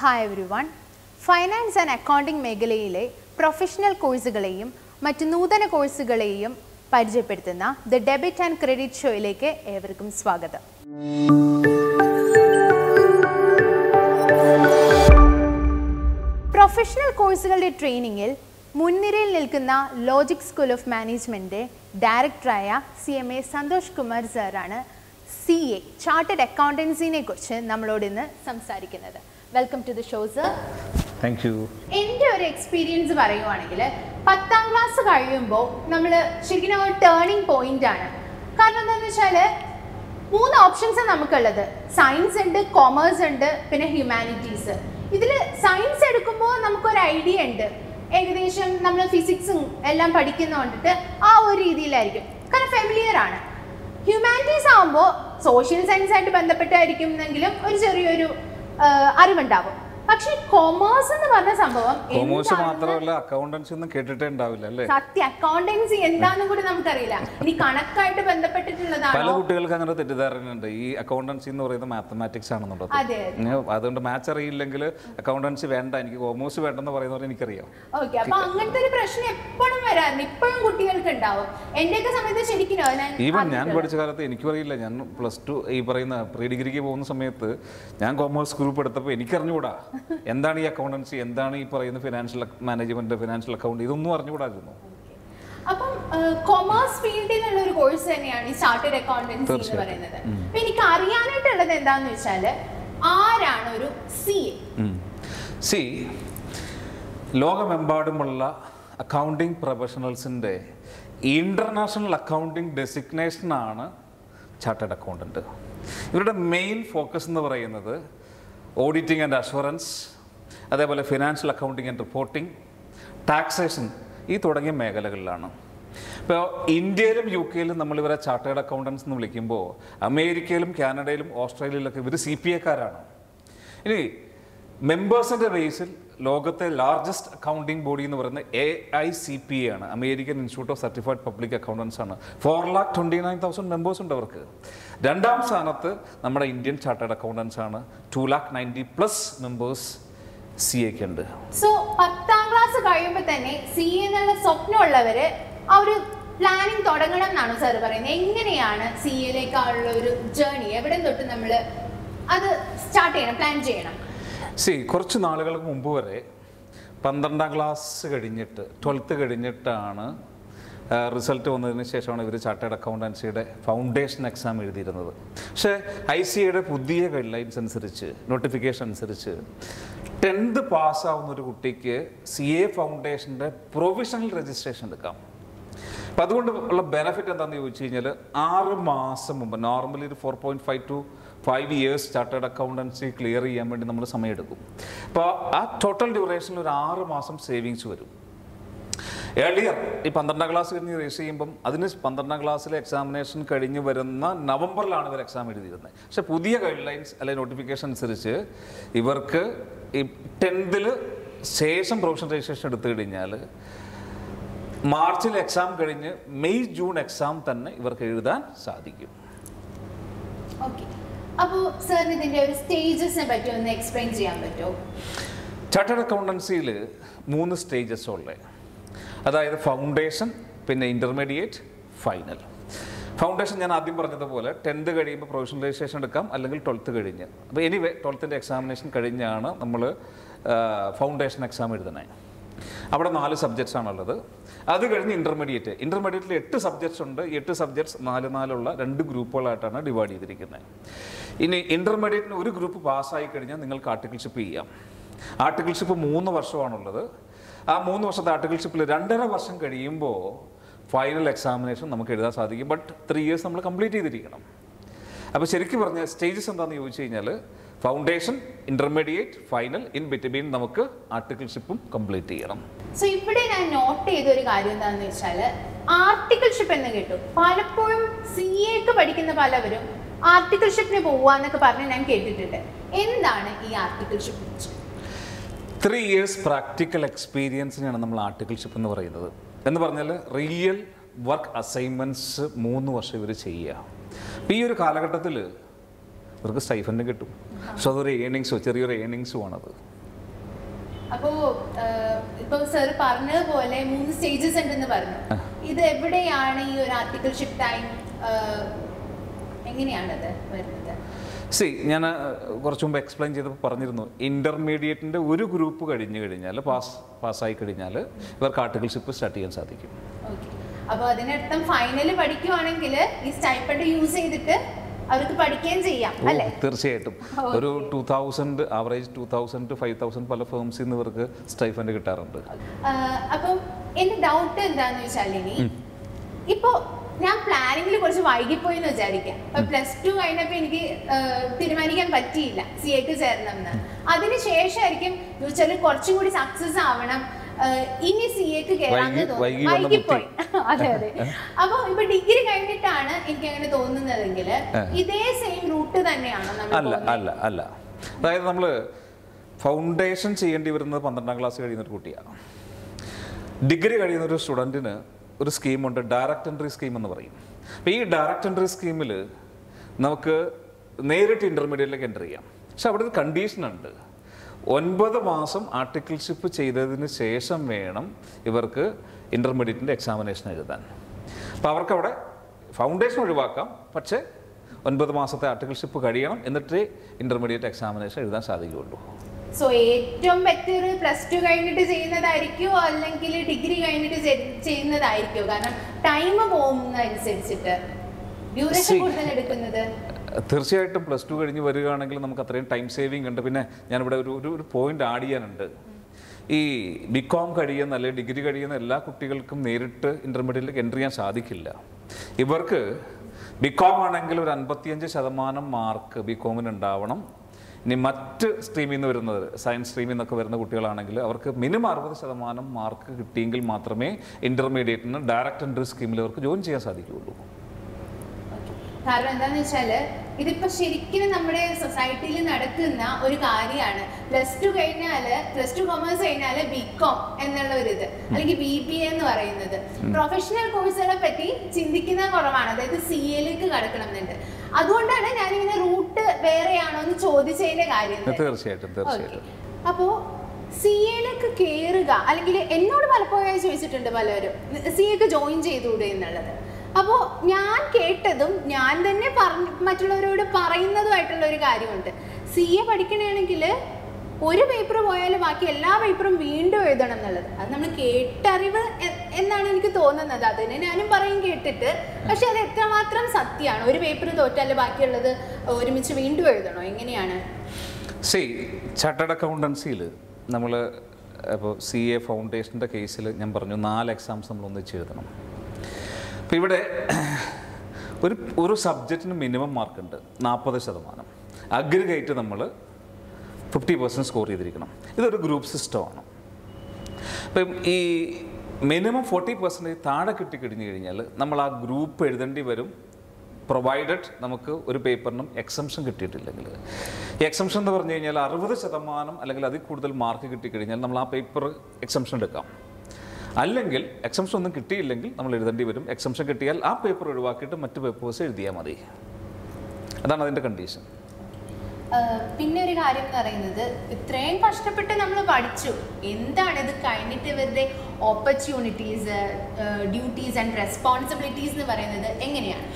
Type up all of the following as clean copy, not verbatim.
Hi everyone. Finance and accounting മേഖലയിലെ professional കോഴ്സുകളെയും മറ്റ് നൂതന കോഴ്സുകളെയും പരിചയപ്പെടുത്തുന്ന ദി ഡെബിറ്റ് ആൻഡ് ക്രെഡിറ്റ് ഷോയിലേക്ക് ഏവർക്കും സ്വാഗതം. പ്രൊഫഷണൽ കോഴ്സുകളുടെ ട്രെയിനിങ്ങിൽ മുൻനിരയിൽ നിൽക്കുന്ന ലോജിക് സ്കൂൾ ഓഫ് മാനേജ്മെൻറ്റിൻ്റെ ഡയറക്ടറായ CMA സന്തോഷ് കുമാർ സാറാണ് CA ചാർട്ടേഡ് അക്കൗണ്ടൻസിനെ കുറിച്ച് നമ്മളോട് ഇന്ന് സംസാരിക്കുന്നത്. Welcome to the show sir. Thank you. എൻ്റെ ഒരു എക്സ്പീരിയൻസ് പറയുവാണെങ്കിൽ 10ാം ക്ലാസ് കഴിയുമ്പോൾ നമ്മൾ ശരിക്കും ഒരു ടേണിംഗ് പോയിന്റ് ആണ്. കാരണം എന്താണെന്ന് വെച്ചാൽ 3 ഓപ്ഷൻസ് നമുക്കുള്ളത്. സയൻസ് ഉണ്ട്, കൊമേഴ്സ് ഉണ്ട്, പിന്നെ ഹ്യൂമാനിറ്റീസ്. ഇതിൽ സയൻസ് എടുക്കുമ്പോൾ നമുക്കൊരു ഐഡിയ ഉണ്ട്, ഏകദേശം നമ്മൾ ഫിസിക്സും എല്ലാം പഠിക്കുന്നതുകൊണ്ടിട്ട് ആ ഒരു രീതിയിലായിരിക്കും, കാരണം ഫെമിലിയർ ആണ്. ഹ്യൂമാനിറ്റീസ് ആകുമ്പോൾ സോഷ്യൽ സയൻസ് ആയിട്ട് ബന്ധപ്പെട്ടായിരിക്കും എന്നെങ്കിലും ഒരു ചെറിയൊരു അറിവുണ്ടാവും. പക്ഷെ കൊമേഴ്സ് എന്ന് പറഞ്ഞ സംഭവം മാത്രമല്ല അക്കൗണ്ടൻസി ഒന്നും കേട്ടിട്ടേ ഉണ്ടാവില്ല അല്ലേ? സത്യം, അക്കൗണ്ടൻസി എന്താണെന്നും കൂടി നമുക്കറിയില്ല. ഇനി കണക്കായിട്ട് ബന്ധപ്പെട്ടിട്ടുള്ളതാണ്. പല കുട്ടികൾക്ക് അങ്ങനെ തെറ്റിദ്ധാരണയുണ്ട്, ഈ അക്കൗണ്ടൻസി എന്ന് പറയുന്നത് മാത്തമാറ്റിക്സ് ആണെന്നുള്ളത്. അതുകൊണ്ട് മാത്സ് അറിയില്ലെങ്കിൽ അക്കൗണ്ടൻസി വേണ്ട, എനിക്ക് കൊമേഴ്സ് വേണ്ടെന്ന് പറയുന്നവർ എനിക്കറിയാം. ഓക്കെ, അപ്പൊ അങ്ങനത്തെ ഒരു പ്രശ്നം എപ്പോഴും വരാറുണ്ട്, ഇപ്പോഴും കുട്ടികൾക്ക് ഉണ്ടാവും. എന്റെയൊക്കെ സമയത്ത് ശരിക്കും ഈവൻ ഞാൻ പഠിച്ച കാലത്ത് എനിക്കും അറിയില്ല. ഞാൻ +2 ഈ പറയുന്ന പ്രീ ഡിഗ്രിക്ക് പോകുന്ന സമയത്ത് ഞാൻ കൊമേഴ്സ് ഗ്രൂപ്പ് എടുത്തപ്പോൾ എനിക്കറിഞ്ഞുകൂടാ എന്താണ് ഈ അക്കൗണ്ടൻസി, എന്താണ് ഈ പറയുന്ന ഫിനാൻഷ്യൽ മാനേജ്മെന്റ്, ഫിനാൻഷ്യൽ അക്കൗണ്ട്, ഇതൊന്നും അറിഞ്ഞുകൂടായിരുന്നു. അപ്പം കൊമേഴ്സ് ഫീൽഡിൽ ഉള്ള ഒരു കോഴ്സ് തന്നെയാണ് ഈ ചാർട്ടേഡ് അക്കൗണ്ടൻസി എന്ന് പറയുന്നത്. അപ്പൊ എനിക്ക് അറിയാനായിട്ടുള്ളത് എന്താന്ന് വെച്ചാല് ആരാണ് ഒരു CA? ലോകമെമ്പാടുമുള്ള അക്കൗണ്ടിംഗ് പ്രൊഫഷണൽസിന്റെ ഇന്റർനാഷണൽ അക്കൗണ്ടിംഗ് ഡെസിഗ്നേഷനാണ് ചാർട്ടേഡ് അക്കൗണ്ടന്റ്. ഇവരുടെ മെയിൻ ഫോക്കസ് എന്ന് പറയുന്നത് ഓഡിറ്റിംഗ് ആൻഡ് അഷുറൻസ്, അതേപോലെ financial accounting and reporting, taxation, ഈ തുടങ്ങിയ മേഖലകളിലാണ്. ഇപ്പോൾ ഇന്ത്യയിലും UK-യിലും നമ്മളിവരെ ചാർട്ടേഡ് അക്കൗണ്ടൻസ് എന്ന് വിളിക്കുമ്പോൾ അമേരിക്കയിലും കാനഡയിലും ഓസ്ട്രേലിയയിലൊക്കെ ഇവർ CPA-കാരാണ്. ഇനി മെമ്പേഴ്സിൻ്റെ ബേസിൽ ലോകത്തെ ലാർജസ്റ്റ് അക്കൗണ്ടിംഗ് ബോഡി എന്ന് പറയുന്നത് AICPA ആണ്, American institute of certified public accountants ആണ്. 4,29,000 മെമ്പേഴ്സ് ഉണ്ട് അവർക്ക്. 2ാം സ്ഥാനത്ത് നമ്മുടെ ഇന്ത്യൻ ചാർട്ടേഡ് അക്കൗണ്ടൻസ് ആണ്, 2,90+ മെമ്പേഴ്സ് CA-ക്ക് ഉണ്ട്. സോ 10ാം ക്ലാസ് കഴിയുമ്പോൾ തന്നെ CA എന്നുള്ള സ്വപ്നമുള്ളവര് ആ ഒരു പ്ലാനിങ് തുടങ്ങണം എന്നാണ് സാർ പറയുന്നത്. എങ്ങനെയാണ് CA-യിലേക്കുള്ള ഒരു ജേർണി, എവിടെ തൊട്ട് നമ്മൾ അത് സ്റ്റാർട്ട് ചെയ്യണം, പ്ലാൻ ചെയ്യണം? കുറച്ച് നാളുകൾക്ക് മുമ്പ് വരെ 12ാം ക്ലാസ് കഴിഞ്ഞിട്ട് 12th കഴിഞ്ഞിട്ടാണ് റിസൾട്ട് വന്നതിന് ശേഷമാണ് ഇവർ ചാർട്ടേഡ് അക്കൗണ്ടൻസിയുടെ ഫൗണ്ടേഷൻ എക്സാം എഴുതിയിരുന്നത്. പക്ഷേ ICAയുടെ പുതിയ ഗൈഡ് ലൈൻസ് അനുസരിച്ച്, നോട്ടിഫിക്കേഷൻ അനുസരിച്ച് 10th പാസ്സാവുന്ന ഒരു കുട്ടിക്ക് CA ഫൗണ്ടേഷൻ്റെ പ്രൊവിഷണൽ രജിസ്ട്രേഷൻ എടുക്കാം. അപ്പം അതുകൊണ്ട് ഉള്ള ബെനിഫിറ്റ് എന്താണെന്ന് ചോദിച്ചു കഴിഞ്ഞാൽ 6 മാസം മുമ്പ്, നോർമലി ഒരു 4.5 to 5 years chartered accountancy clear ചെയ്യാൻ വേണ്ടി നമ്മൾ സമയമെടുക്കും. അപ്പോൾ ആ ടോട്ടൽ ഡ്യൂറേഷനിൽ ഒരു 6 മാസം സേവിങ്സ് വരും. ഏർലിയർ ഈ 12ാം ക്ലാസ് കഴിഞ്ഞ് രജിസ്റ്റർ ചെയ്യുമ്പം അതിന് 12ാം ക്ലാസ്സിലെ എക്സാമിനേഷൻ കഴിഞ്ഞ് വരുന്ന നവംബറിലാണ് ഇവർ എക്സാം എഴുതിയിരുന്നത്. പക്ഷേ പുതിയ ഗൈഡ് ലൈൻസ് അല്ലെങ്കിൽ നോട്ടിഫിക്കേഷൻ അനുസരിച്ച് ഇവർക്ക് ഈ 10th ശേഷം പ്രൊഫഷണൽ രജിസ്ട്രേഷൻ എടുത്തു കഴിഞ്ഞാൽ മാർച്ചിൽ എക്സാം കഴിഞ്ഞ് മെയ് ജൂൺ എക്സാം തന്നെ ഇവർക്ക് എഴുതാൻ സാധിക്കും. അപ്പോൾ സാറിന് ഇതിന്റെ ഒരു സ്റ്റേജസിനെ പറ്റി ഒന്ന് എക്സ്പ്ലെയിൻ ചെയ്യാൻ പറ്റുമോ? ചാർട്ടേഡ് അക്കൗണ്ടൻസിയിൽ 3 സ്റ്റേജസ് ഉള്ളത്, അതായത് ഫൗണ്ടേഷൻ, പിന്നെ ഇൻ്റർമീഡിയറ്റ്, ഫൈനൽ. ഫൗണ്ടേഷൻ ഞാൻ ആദ്യം പറഞ്ഞതുപോലെ 10th കഴിയുമ്പോൾ പ്രൊഫഷണൽ രജിസ്ട്രേഷൻ എടുക്കാം, അല്ലെങ്കിൽ 12th കഴിഞ്ഞ്. അപ്പോൾ എനിവേ 12th എക്സാമിനേഷൻ കഴിഞ്ഞാണ് നമ്മൾ ഫൗണ്ടേഷൻ എക്സാം എഴുതുന്നത്. അവിടെ 4 സബ്ജക്ട്സ് ആണുള്ളത്. അത് കഴിഞ്ഞ് ഇൻ്റർമീഡിയറ്റിൽ 8 സബ്ജക്ട്സ് ഉണ്ട്. 8 സബ്ജക്ട്സ് 4 2 ഗ്രൂപ്പുകളായിട്ടാണ് ഡിവൈഡ് ചെയ്തിരിക്കുന്നത്. ഇനി ഇൻ്റർമീഡിയറ്റിന് ഒരു ഗ്രൂപ്പ് പാസ്സായി കഴിഞ്ഞാൽ നിങ്ങൾക്ക് ആർട്ടിക്കിൾഷിപ്പ് ചെയ്യാം. ആർട്ടിക്കിൾഷിപ്പ് 3 വർഷമാണുള്ളത്. ആ 3 വർഷത്തെ ആർട്ടിക്കിൾഷിപ്പിൽ 2.5 വർഷം കഴിയുമ്പോൾ ഫൈനൽ എക്സാമിനേഷൻ നമുക്ക് എഴുതാൻ സാധിക്കും. ബട്ട് 3 years നമ്മൾ കംപ്ലീറ്റ് ചെയ്തിരിക്കണം. അപ്പോൾ ശരിക്കും പറഞ്ഞ സ്റ്റേജസ് എന്താണെന്ന് ചോദിച്ചു കഴിഞ്ഞാൽ foundation, intermediate, final, in between നമുക്ക് ആർട്ടിക്കിൾഷിപ്പും കംപ്ലീറ്റ് ചെയ്യണം. സോ ഇവിടെ ഞാൻ നോട്ട് ചെയ്ത ഒരു കാര്യം എന്താണെന്ന് വെച്ചാൽ ആർട്ടിക്കിൾഷിപ്പ് എന്ന് കേട്ടു. പലപ്പോഴും CA-ക്ക് പഠിക്കുന്ന പലവരും ആർട്ടിക്കിൾഷിപ്പിന് പോവാന്നൊക്കെ പറഞ്ഞ് ഞാൻ കേട്ടിട്ടുണ്ട്. എന്താണ് ഈ ആർട്ടിക്കിൾഷിപ്പ്? 3 years പ്രാക്ടിക്കൽ എക്സ്പീരിയൻസിനാണ് നമ്മൾ ആർട്ടിക്കിൾഷിപ്പ് എന്ന് പറയുന്നത്. എന്ന് പറഞ്ഞാൽ റിയൽ വർക്ക് അസൈൻമെൻറ്റ്സ് 3 വർഷം ഇവർ ചെയ്യുക. അപ്പോൾ ഈ ഒരു കാലഘട്ടത്തിൽ ഇവർക്ക് സ്റ്റൈഫൻഡ് കിട്ടും. പക്ഷെ അതൊരു ഏണിങ്സോ ചെറിയൊരു ഏണിങ്സും ആണത്. അപ്പോ ഇപ്പൊ സർ പറഞ്ഞതുപോലെ 3 സ്റ്റേജസ് ഉണ്ടെന്ന് പറഞ്ഞു. ഇത് എവിടെയാണ് ഈ ഒരു ആർട്ടിക്കിൾഷിപ്പ് ടൈം, എങ്ങനെയാണത് വരുന്നത്? ഞാൻ കുറച്ച് മുമ്പ് എക്സ്പ്ലെയിൻ ചെയ്തപ്പോൾ പറഞ്ഞിരുന്നു, ഇന്റർമീഡിയറ്റിന്റെ ഒരു ഗ്രൂപ്പ് കഴിഞ്ഞു കഴിഞ്ഞാൽ പാസ്സായി കഴിഞ്ഞാൽ ഇവർക്ക് ആർട്ടിക്കിൾഷിപ്പ് സ്റ്റാർട്ട് ചെയ്യാൻ സാധിക്കും. അപ്പോൾ അതിനർത്ഥം ഫൈനൽ പഠിക്കുവാണെങ്കിൽ ഈ സ്റ്റൈപ്പൻഡ് യൂസ് ചെയ്തിട്ട് അവർക്ക് പഠിക്കുകയും ചെയ്യാം അല്ലേ? തീർച്ചയായിട്ടും. ഒരു 2000 ആവറേജ് 2000 to 5000 പല ഫേംസിൽ നിന്ന് ഇവർക്ക് സ്റ്റൈപ്പൻഡ് കിട്ടാറുണ്ട്. അപ്പം എന്റെ ഡൗട്ട് എന്താന്ന് വെച്ചാൽ, ഇനി ഇപ്പോ ഞാൻ പ്ലാനിങ്ങിൽ കുറച്ച് വൈകിപ്പോയി എന്ന് വിചാരിക്കാം. +2 കഴിഞ്ഞപ്പോൾ എനിക്ക് തീരുമാനിക്കാൻ പറ്റിയില്ല CA ചേരണം എന്ന്. അതിനുശേഷമായിരിക്കും ഫ്യൂച്ചറിൽ കുറച്ചും കൂടി സക്സസ് ആവണം, ഇനി CA കയറാന്ന് തോന്നുന്നു, വൈകിപ്പോയി. അതെ. അപ്പൊ ഇപ്പൊ ഡിഗ്രി കഴിഞ്ഞിട്ടാണ് എനിക്ക് അങ്ങനെ തോന്നുന്നതെങ്കിൽ ഇതേ സെയിം റൂട്ട് തന്നെയാണോ? അല്ല. അതായത് നമ്മള് ഫൗണ്ടേഷൻ ചെയ്യേണ്ടി വരുന്നത് 12ാം ക്ലാസ് കഴിയുന്ന ഒരു കുട്ടിയാണ്. ഡിഗ്രി കഴിയുന്ന ഒരു സ്റ്റുഡൻറ്റിന് ഒരു സ്കീമുണ്ട്, ഡയറക്റ്റ് എൻട്രി സ്കീം എന്ന് പറയും. അപ്പോൾ ഈ ഡയറക്റ്റ് എൻട്രി സ്കീമിൽ നമുക്ക് നേരിട്ട് ഇൻ്റർമീഡിയറ്റിലേക്ക് എൻ്റർ ചെയ്യാം. പക്ഷെ അവിടെ ഒരു കണ്ടീഷനുണ്ട്. 9 മാസം ആർട്ടിക്കിൾഷിപ്പ് ചെയ്തതിന് ശേഷം വേണം ഇവർക്ക് ഇൻ്റർമീഡിയറ്റിൻ്റെ എക്സാമിനേഷൻ എഴുതാൻ. അപ്പോൾ അവർക്കവിടെ ഫൗണ്ടേഷൻ ഒഴിവാക്കാം, പക്ഷേ 9 മാസത്തെ ആർട്ടിക്കിൾഷിപ്പ് കഴിയണം, എന്നിട്ടേ ഇൻ്റർമീഡിയറ്റ് എക്സാമിനേഷൻ എഴുതാൻ സാധിക്കുകയുള്ളൂ. സോ ഏറ്റവും ബെറ്റർ +2 കഴിഞ്ഞിട്ട് ചെയ്യുന്നതായിരിക്കുമോ അല്ലെങ്കിൽ ഡിഗ്രി കഴിഞ്ഞിട്ട് ചെയ്യുന്നതായിരിക്കുമോ? കാരണം ടൈം പോകുന്നതനുസരിച്ചിട്ട് ഡ്യൂറേഷൻ കൂടുതൽ എടുക്കുന്നത്. തീർച്ചയായിട്ടും +2 കഴിഞ്ഞ് വരികയാണെങ്കിൽ നമുക്ക് അത്രയും ടൈം സേവിങ് ഉണ്ട്. പിന്നെ ഞാനിവിടെ ഒരു പോയിന്റ് ആഡ് ചെയ്യാനുണ്ട്. ഈ BCom കഴിയുന്ന അല്ലെങ്കിൽ ഡിഗ്രി കഴിയുന്ന എല്ലാ കുട്ടികൾക്കും നേരിട്ട് ഇൻ്റർമീഡിയറ്റിലേക്ക് എൻ്റർ ചെയ്യാൻ സാധിക്കില്ല. ഇവർക്ക് BCom ആണെങ്കിൽ ഒരു 55% മാർക്ക് BComന് ഉണ്ടാവണം. ഇനി മറ്റ് സ്ട്രീമിൽ നിന്ന് വരുന്നത്, സയൻസ് സ്ട്രീമിൽ നിന്നൊക്കെ വരുന്ന കുട്ടികളാണെങ്കിൽ അവർക്ക് മിനിമം 60% മാർക്ക് കിട്ടിയെങ്കിൽ മാത്രമേ ഇൻ്റർമീഡിയറ്റിന് ഡയറക്റ്റ് എൻട്രി സ്കീമിൽ അവർക്ക് ജോയിൻ ചെയ്യാൻ സാധിക്കുകയുള്ളൂ. കാരണം എന്താണെന്ന് വെച്ചാൽ ഇതിപ്പോ ശരിക്കും നമ്മുടെ സൊസൈറ്റിയിൽ നടക്കുന്ന ഒരു കാര്യമാണ്. +2 കഴിഞ്ഞാൽ, +2 കൊമേഴ്സ് കഴിഞ്ഞാൽ BCom എന്നുള്ള ഒരു ഇത്, അല്ലെങ്കിൽ BBA എന്ന് പറയുന്നത്. പ്രൊഫഷണൽ കോഴ്സുകളെ പറ്റി ചിന്തിക്കുന്ന കുറവാണ്. അതായത് CAയിലേക്ക് കടക്കണം എന്നുണ്ട്. അതുകൊണ്ടാണ് ഞാനിങ്ങനെ റൂട്ട് വേറെയാണോ എന്ന് ചോദിച്ചതിന്റെ കാര്യം. തീർച്ചയായിട്ടും. അപ്പോ CAയിലേക്ക് കയറുക, അല്ലെങ്കിൽ എന്നോട് പലപ്പോഴായി ചോദിച്ചിട്ടുണ്ട് പലരും, CAക്ക് ജോയിൻ ചെയ്തുകൂടെ എന്നുള്ളത്. അപ്പോൾ ഞാൻ കേട്ടതും ഞാൻ തന്നെ മറ്റുള്ളവരോട് പറയുന്നതുമായിട്ടുള്ള ഒരു കാര്യമുണ്ട്. CA പഠിക്കണമെങ്കിൽ ഒരു പേപ്പർ പോയാൽ ബാക്കി എല്ലാ പേപ്പറും വീണ്ടും എഴുതണം എന്നുള്ളത്. അത് നമ്മൾ കേട്ടറിവ് എന്നാണ് എനിക്ക് തോന്നുന്നത്. അതിന് ഞാനും പറയും കേട്ടിട്ട്. പക്ഷെ അത് എത്രമാത്രം സത്യമാണ്? ഒരു പേപ്പർ തോറ്റാൽ ബാക്കിയുള്ളത് ഒരുമിച്ച് വീണ്ടും എഴുതണോ? എങ്ങനെയാണ്? ചാർട്ടേഡ് അക്കൗണ്ടൻസിയിൽ നമ്മൾ ഇപ്പോൾ CA ഫൗണ്ടേഷൻ്റെ കേസിൽ ഞാൻ പറഞ്ഞു 4 എക്സാംസ് നമ്മൾ ഒന്നിച്ച് എഴുതണം. അപ്പോൾ ഇവിടെ ഒരു സബ്ജക്റ്റിന് മിനിമം മാർക്കുണ്ട് 40%. അഗ്രിഗേറ്റ് നമ്മൾ 50% സ്കോർ ചെയ്തിരിക്കണം. ഇതൊരു ഗ്രൂപ്പ് സിസ്റ്റമാണ്. അപ്പം ഈ മിനിമം 40% താഴെ കിട്ടിക്കഴിഞ്ഞു കഴിഞ്ഞാൽ നമ്മൾ ആ ഗ്രൂപ്പ് എഴുതേണ്ടി വരും, പ്രൊവൈഡഡ് നമുക്ക് ഒരു പേപ്പറിനും എക്സംഷൻ കിട്ടിയിട്ടില്ലെങ്കിൽ. ഈ എക്സംഷൻ എന്ന് പറഞ്ഞു കഴിഞ്ഞാൽ 60% അല്ലെങ്കിൽ അതിൽ കൂടുതൽ മാർക്ക് കിട്ടിക്കഴിഞ്ഞാൽ നമ്മൾ ആ പേപ്പർ എക്സംഷൻ എടുക്കാം. അല്ലെങ്കിൽ എക്സംഷൻ ഒന്നും കിട്ടിയില്ലെങ്കിൽ നമ്മൾ എഴുതേണ്ടി വരും. എക്സംഷൻ കിട്ടിയാൽ ആ പേപ്പർ ഒഴിവാക്കിയിട്ട് മറ്റു പേപ്പേഴ്സ് എഴുതിയാൽ മതി. അതാണ് അതിൻ്റെ കണ്ടീഷൻ. പിന്നെ ഒരു കാര്യം എന്ന് പറയുന്നത്, ഇത്രയും കഷ്ടപ്പെട്ട് നമ്മൾ പഠിച്ചു, എന്താണ് ഇത് കഴിഞ്ഞിട്ട് ഇവരുടെ ഓപ്പർച്യൂണിറ്റീസ്, ഡ്യൂട്ടീസ് ആൻഡ് റെസ്പോൺസിബിലിറ്റീസ് എന്ന് പറയുന്നത് എങ്ങനെയാണ്?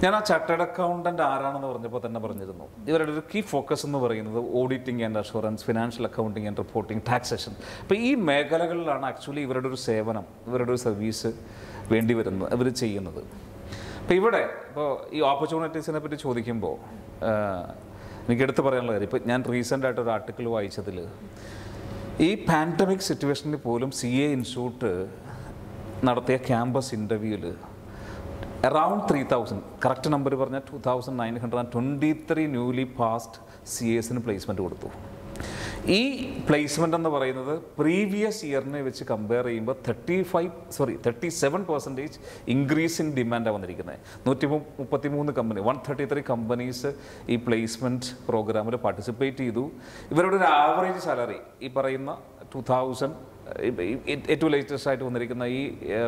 ഞാൻ ആ ചാർട്ടേഡ് അക്കൗണ്ടന്റ് ആരാണെന്ന് പറഞ്ഞപ്പോൾ തന്നെ പറഞ്ഞിരുന്നു. ഇവരുടെ ഒരു കീ ഫോക്കസ് എന്ന് പറയുന്നത് auditing and assurance, financial accounting and reporting, taxation. അപ്പോൾ ഈ മേഖലകളിലാണ് ആക്ച്വലി ഇവരുടെ ഒരു സേവനം, ഇവരുടെ ഒരു സർവീസ് വേണ്ടി വരുന്നത്, ഇവർ ചെയ്യുന്നത്. അപ്പോൾ ഇവിടെ ഇപ്പോൾ ഈ ഓപ്പർച്യൂണിറ്റീസിനെ പറ്റി ചോദിക്കുമ്പോൾ എനിക്ക് എടുത്ത് പറയാനുള്ള കാര്യം, ഇപ്പോൾ ഞാൻ റീസെൻ്റായിട്ട് ഒരു ആർട്ടിക്കിൾ വായിച്ചതിൽ ഈ പാൻഡമിക് സിറ്റുവേഷനിൽ പോലും CA ഇൻസ്റ്റിറ്റ്യൂട്ട് നടത്തിയ ക്യാമ്പസ് ഇൻ്റർവ്യൂവിൽ അറൗണ്ട് 3000, കറക്റ്റ് നമ്പർ പറഞ്ഞാൽ 2923 ന്യൂലി പാസ്ഡ് CAസിന് പ്ലേസ്മെൻറ്റ് കൊടുത്തു. ഈ പ്ലേസ്മെൻ്റ് എന്ന് പറയുന്നത് പ്രീവിയസ് ഇയറിനെ വെച്ച് കമ്പയർ ചെയ്യുമ്പോൾ 37% ഇൻക്രീസ് ഇൻ ഡിമാൻഡാണ് വന്നിരിക്കുന്നത്. 133 കമ്പനി, 133 കമ്പനീസ് ഈ പ്ലേസ്മെൻറ്റ് പ്രോഗ്രാമിൽ പാർട്ടിസിപ്പേറ്റ് ചെയ്തു. ഇവരുടെ ഒരു ആവറേജ് സാലറി ഈ പറയുന്ന 2000 ഏറ്റവും ലേറ്റസ്റ്റ് ആയിട്ട് വന്നിരിക്കുന്ന ഈ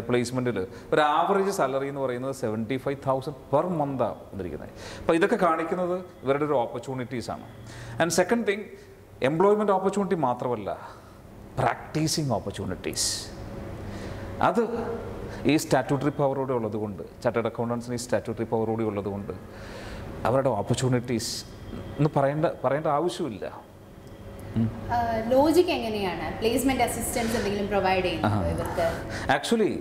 പ്ലേസ്മെൻറ്റിൽ ഒരു ആവറേജ് സാലറി എന്ന് പറയുന്നത് 75,000 പെർ മന്താണ് വന്നിരിക്കുന്നത്. അപ്പോൾ ഇതൊക്കെ കാണിക്കുന്നത് ഇവരുടെ ഒരു ഓപ്പർച്യൂണിറ്റീസാണ്. And second thing, employment opportunity മാത്രമല്ല, പ്രാക്ടീസിങ് ഓപ്പർച്യൂണിറ്റീസ്. അത് ഈ സ്റ്റാറ്റ്യൂട്ടറി പവറോടെ ഉള്ളതുകൊണ്ട്, ചാർട്ടേഡ് അക്കൗണ്ടൻസിന് ഈ സ്റ്റാറ്റ്യൂട്ടറി പവറോടെ ഉള്ളതുകൊണ്ട് അവരുടെ ഓപ്പർച്യൂണിറ്റീസ് എന്ന് പറയേണ്ട ആവശ്യമില്ല. ലോജിക് എങ്ങനെയാണ് പ്ലേസ്മെന്റ് അസിസ്റ്റൻസ് എന്തെങ്കിലും പ്രൊവൈഡ് ചെയ്യുന്നത് ഇവർക്ക്? ആക്ച്വലി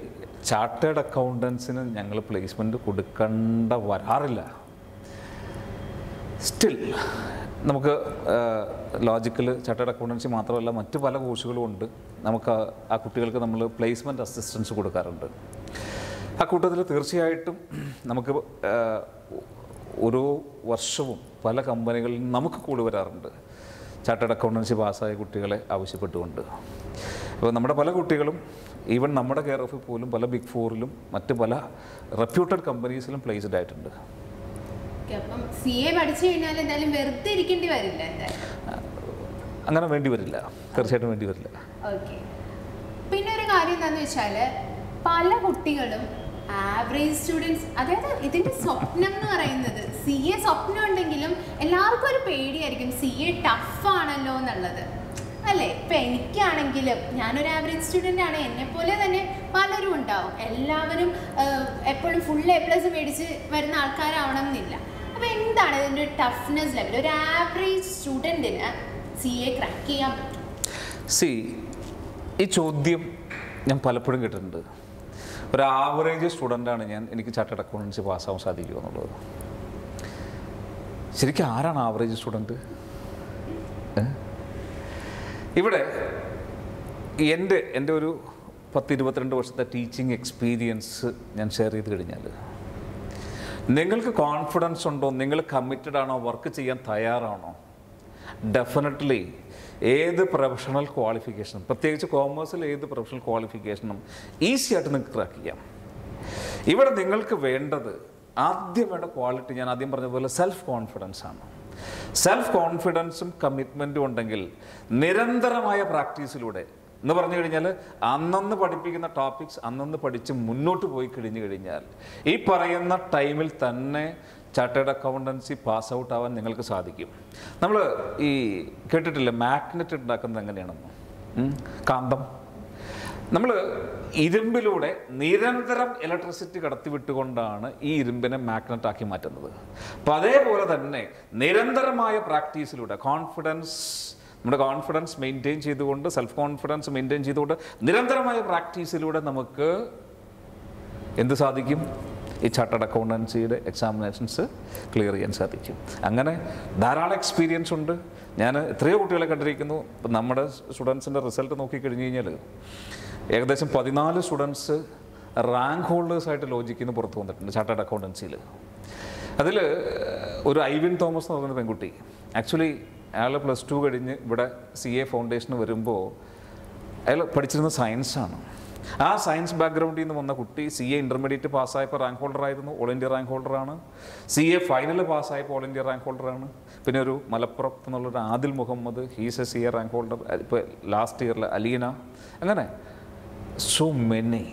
ചാർട്ടേഡ് അക്കൗണ്ടൻസിന് ഞങ്ങൾ പ്ലേസ്മെൻറ്റ് കൊടുക്കേണ്ട വരാറില്ല. സ്റ്റിൽ നമുക്ക് ലോജിക്കൽ ചാർട്ടേഡ് അക്കൗണ്ടൻസി മാത്രമല്ല മറ്റ് പല കോഴ്സുകളും ഉണ്ട്. നമുക്ക് ആ കുട്ടികൾക്ക് നമ്മൾ പ്ലേസ്മെൻറ്റ് അസിസ്റ്റൻസ് കൊടുക്കാറുണ്ട്. ആ കൂട്ടത്തിൽ തീർച്ചയായിട്ടും നമുക്ക് ഓരോ വർഷവും പല കമ്പനികളിൽ നമുക്ക് കൂടി വരാറുണ്ട് ചാർട്ടേഡ് അക്കൗണ്ടൻസി പാസ്സായ കുട്ടികളെ ആവശ്യപ്പെട്ടുകൊണ്ട്. അപ്പോൾ നമ്മുടെ പല കുട്ടികളും ഈവൻ നമ്മുടെ കെയർ ഓഫിൽ പോലും പല ബിഗ് ഫോറിലും മറ്റ് പല റെപ്യൂട്ടഡ് കമ്പനീസിലും പ്ലേസ്ഡ് ആയിട്ടുണ്ട്. അപ്പം CA പഠിച്ചു കഴിഞ്ഞാൽ എന്തായാലും വെറുതെ ഇരിക്കേണ്ടി വരില്ല, അങ്ങനെ വേണ്ടി വരില്ല, തീർച്ചയായിട്ടും വേണ്ടി വരില്ല. ഓക്കെ. പിന്നെ ഒരു കാര്യം എന്താണെന്ന് വെച്ചാൽ പല കുട്ടികളും ആവറേജ് സ്റ്റുഡൻസ്, അതായത് ഇതിൻ്റെ സ്വപ്നം എന്ന് പറയുന്നത് CA സ്വപ്നം ഉണ്ടെങ്കിലും എല്ലാവർക്കും ഒരു പേടിയായിരിക്കും CA ടഫാണല്ലോ എന്നുള്ളത് അല്ലേ? ഇപ്പം എനിക്കാണെങ്കിലും ഞാനൊരു ആവറേജ് സ്റ്റുഡൻ്റ് ആണ്, എന്നെപ്പോലെ തന്നെ പലരും ഉണ്ടാവും. എല്ലാവരും എപ്പോഴും ഫുൾ A+ മേടിച്ച് വരുന്ന ആൾക്കാരാവണം എന്നില്ല. അപ്പോൾ എന്താണ് ഇതിൻ്റെ ഒരു ടഫ്നെസ് ലെവൽ? ഒരു ആവറേജ് സ്റ്റുഡൻറ്റിന് CA ക്രാക്ക് ചെയ്യാൻ പറ്റും? ഈ ചോദ്യം ഞാൻ പലപ്പോഴും കേട്ടിട്ടുണ്ട്. ഒരു ആവറേജ് സ്റ്റുഡൻ്റാണ് ഞാൻ, എനിക്ക് ചാർട്ടേഡ് അക്കൗണ്ടൻസി പാസ്സാവാൻ സാധിക്കുമോ എന്നുള്ളത്. ശരിക്കും ആരാണ് ആവറേജ് സ്റ്റുഡൻറ്റ്? ഇവിടെ എൻ്റെ ഒരു 10-22 വർഷത്തെ ടീച്ചിങ് എക്സ്പീരിയൻസ് ഞാൻ ഷെയർ ചെയ്ത് കഴിഞ്ഞാൽ, നിങ്ങൾക്ക് കോൺഫിഡൻസ് ഉണ്ടോ, നിങ്ങൾ കമ്മിറ്റഡ് ആണോ, വർക്ക് ചെയ്യാൻ തയ്യാറാണോ, ഡെഫിനറ്റ്ലി ഏത് പ്രൊഫഷണൽ ക്വാളിഫിക്കേഷനും, പ്രത്യേകിച്ച് കോമേഴ്സിൽ ഏത് പ്രൊഫഷണൽ ക്വാളിഫിക്കേഷനും ഈസി ആയിട്ട് നിങ്ങൾക്ക് ക്രാക്ക് ചെയ്യാം. ഇവിടെ നിങ്ങൾക്ക് വേണ്ടത്, ആദ്യം വേണ്ട ക്വാളിറ്റി ഞാൻ ആദ്യം പറഞ്ഞതുപോലെ സെൽഫ് കോൺഫിഡൻസ് ആണ്. സെൽഫ് കോൺഫിഡൻസും കമ്മിറ്റ്മെൻറ്റും ഉണ്ടെങ്കിൽ നിരന്തരമായ പ്രാക്ടീസിലൂടെ എന്ന് പറഞ്ഞു കഴിഞ്ഞാൽ അന്നന്ന് പഠിപ്പിക്കുന്ന ടോപ്പിക്സ് അന്നന്ന് പഠിച്ച് മുന്നോട്ട് പോയി കഴിഞ്ഞാൽ ഈ പറയുന്ന ടൈമിൽ തന്നെ ചാർട്ടേഡ് അക്കൗണ്ടൻസി പാസ് ഔട്ട് ആവാൻ നിങ്ങൾക്ക് സാധിക്കും. നമ്മൾ ഈ കേട്ടിട്ടില്ല മാഗ്നറ്റ് ഉണ്ടാക്കുന്നത് എങ്ങനെയാണെന്ന്? കാന്തം നമ്മൾ ഇരുമ്പിലൂടെ നിരന്തരം ഇലക്ട്രിസിറ്റി കടത്തിവിട്ടുകൊണ്ടാണ് ഈ ഇരുമ്പിനെ മാഗ്നറ്റ് ആക്കി മാറ്റുന്നത്. അപ്പം അതേപോലെ തന്നെ നിരന്തരമായ പ്രാക്ടീസിലൂടെ നമ്മുടെ കോൺഫിഡൻസ് മെയിൻറ്റെയിൻ ചെയ്തുകൊണ്ട്, സെൽഫ് കോൺഫിഡൻസ് മെയിൻറ്റെയിൻ ചെയ്തുകൊണ്ട് നിരന്തരമായ പ്രാക്ടീസിലൂടെ നമുക്ക് എന്ത് സാധിക്കും? ഈ ചാർട്ടേഡ് അക്കൗണ്ടൻസിയുടെ എക്സാമിനേഷൻസ് ക്ലിയർ ചെയ്യാൻ സാധിക്കും. അങ്ങനെ ധാരാളം എക്സ്പീരിയൻസ് ഉണ്ട്. ഞാൻ എത്രയോ കുട്ടികളെ കണ്ടിരിക്കുന്നു. ഇപ്പം നമ്മുടെ സ്റ്റുഡൻസിൻ്റെ റിസൾട്ട് നോക്കിക്കഴിഞ്ഞ് കഴിഞ്ഞാൽ ഏകദേശം 14 സ്റ്റുഡൻസ് റാങ്ക് ഹോൾഡേഴ്സായിട്ട് ലോജിക്കിൽ നിന്ന് പുറത്ത് വന്നിട്ടുണ്ട് ചാർട്ടേഡ് അക്കൗണ്ടൻസിയിൽ. അതിൽ ഒരു ഐവിൻ തോമസ് എന്ന് പറയുന്ന പെൺകുട്ടി, ആക്ച്വലി അയാൾ +2 കഴിഞ്ഞ് ഇവിടെ CA ഫൗണ്ടേഷന് വരുമ്പോൾ അയാൾ പഠിച്ചിരുന്ന സയൻസാണ്. ആ സയൻസ് ബാക്ക്ഗ്രൗണ്ടിൽ നിന്ന് വന്ന കുട്ടി CA ഇൻ്റർമീഡിയറ്റ് പാസ്സായപ്പോൾ റാങ്ക് ഹോൾഡറായിരുന്നു, ഓൾ ഇന്ത്യ റാങ്ക് ഹോൾഡറാണ്. CA ഫൈനൽ പാസ്സായപ്പോൾ ഓൾ ഇന്ത്യ റാങ്ക് ഹോൾഡറാണ്. പിന്നെ ഒരു മലപ്പുറത്ത് നിന്നുള്ളൊരു Adil Muhammad, he's a CA rank holder. ഇപ്പോൾ ലാസ്റ്റ് ഇയറിൽ അലീന. അങ്ങനെ സോ മെനി.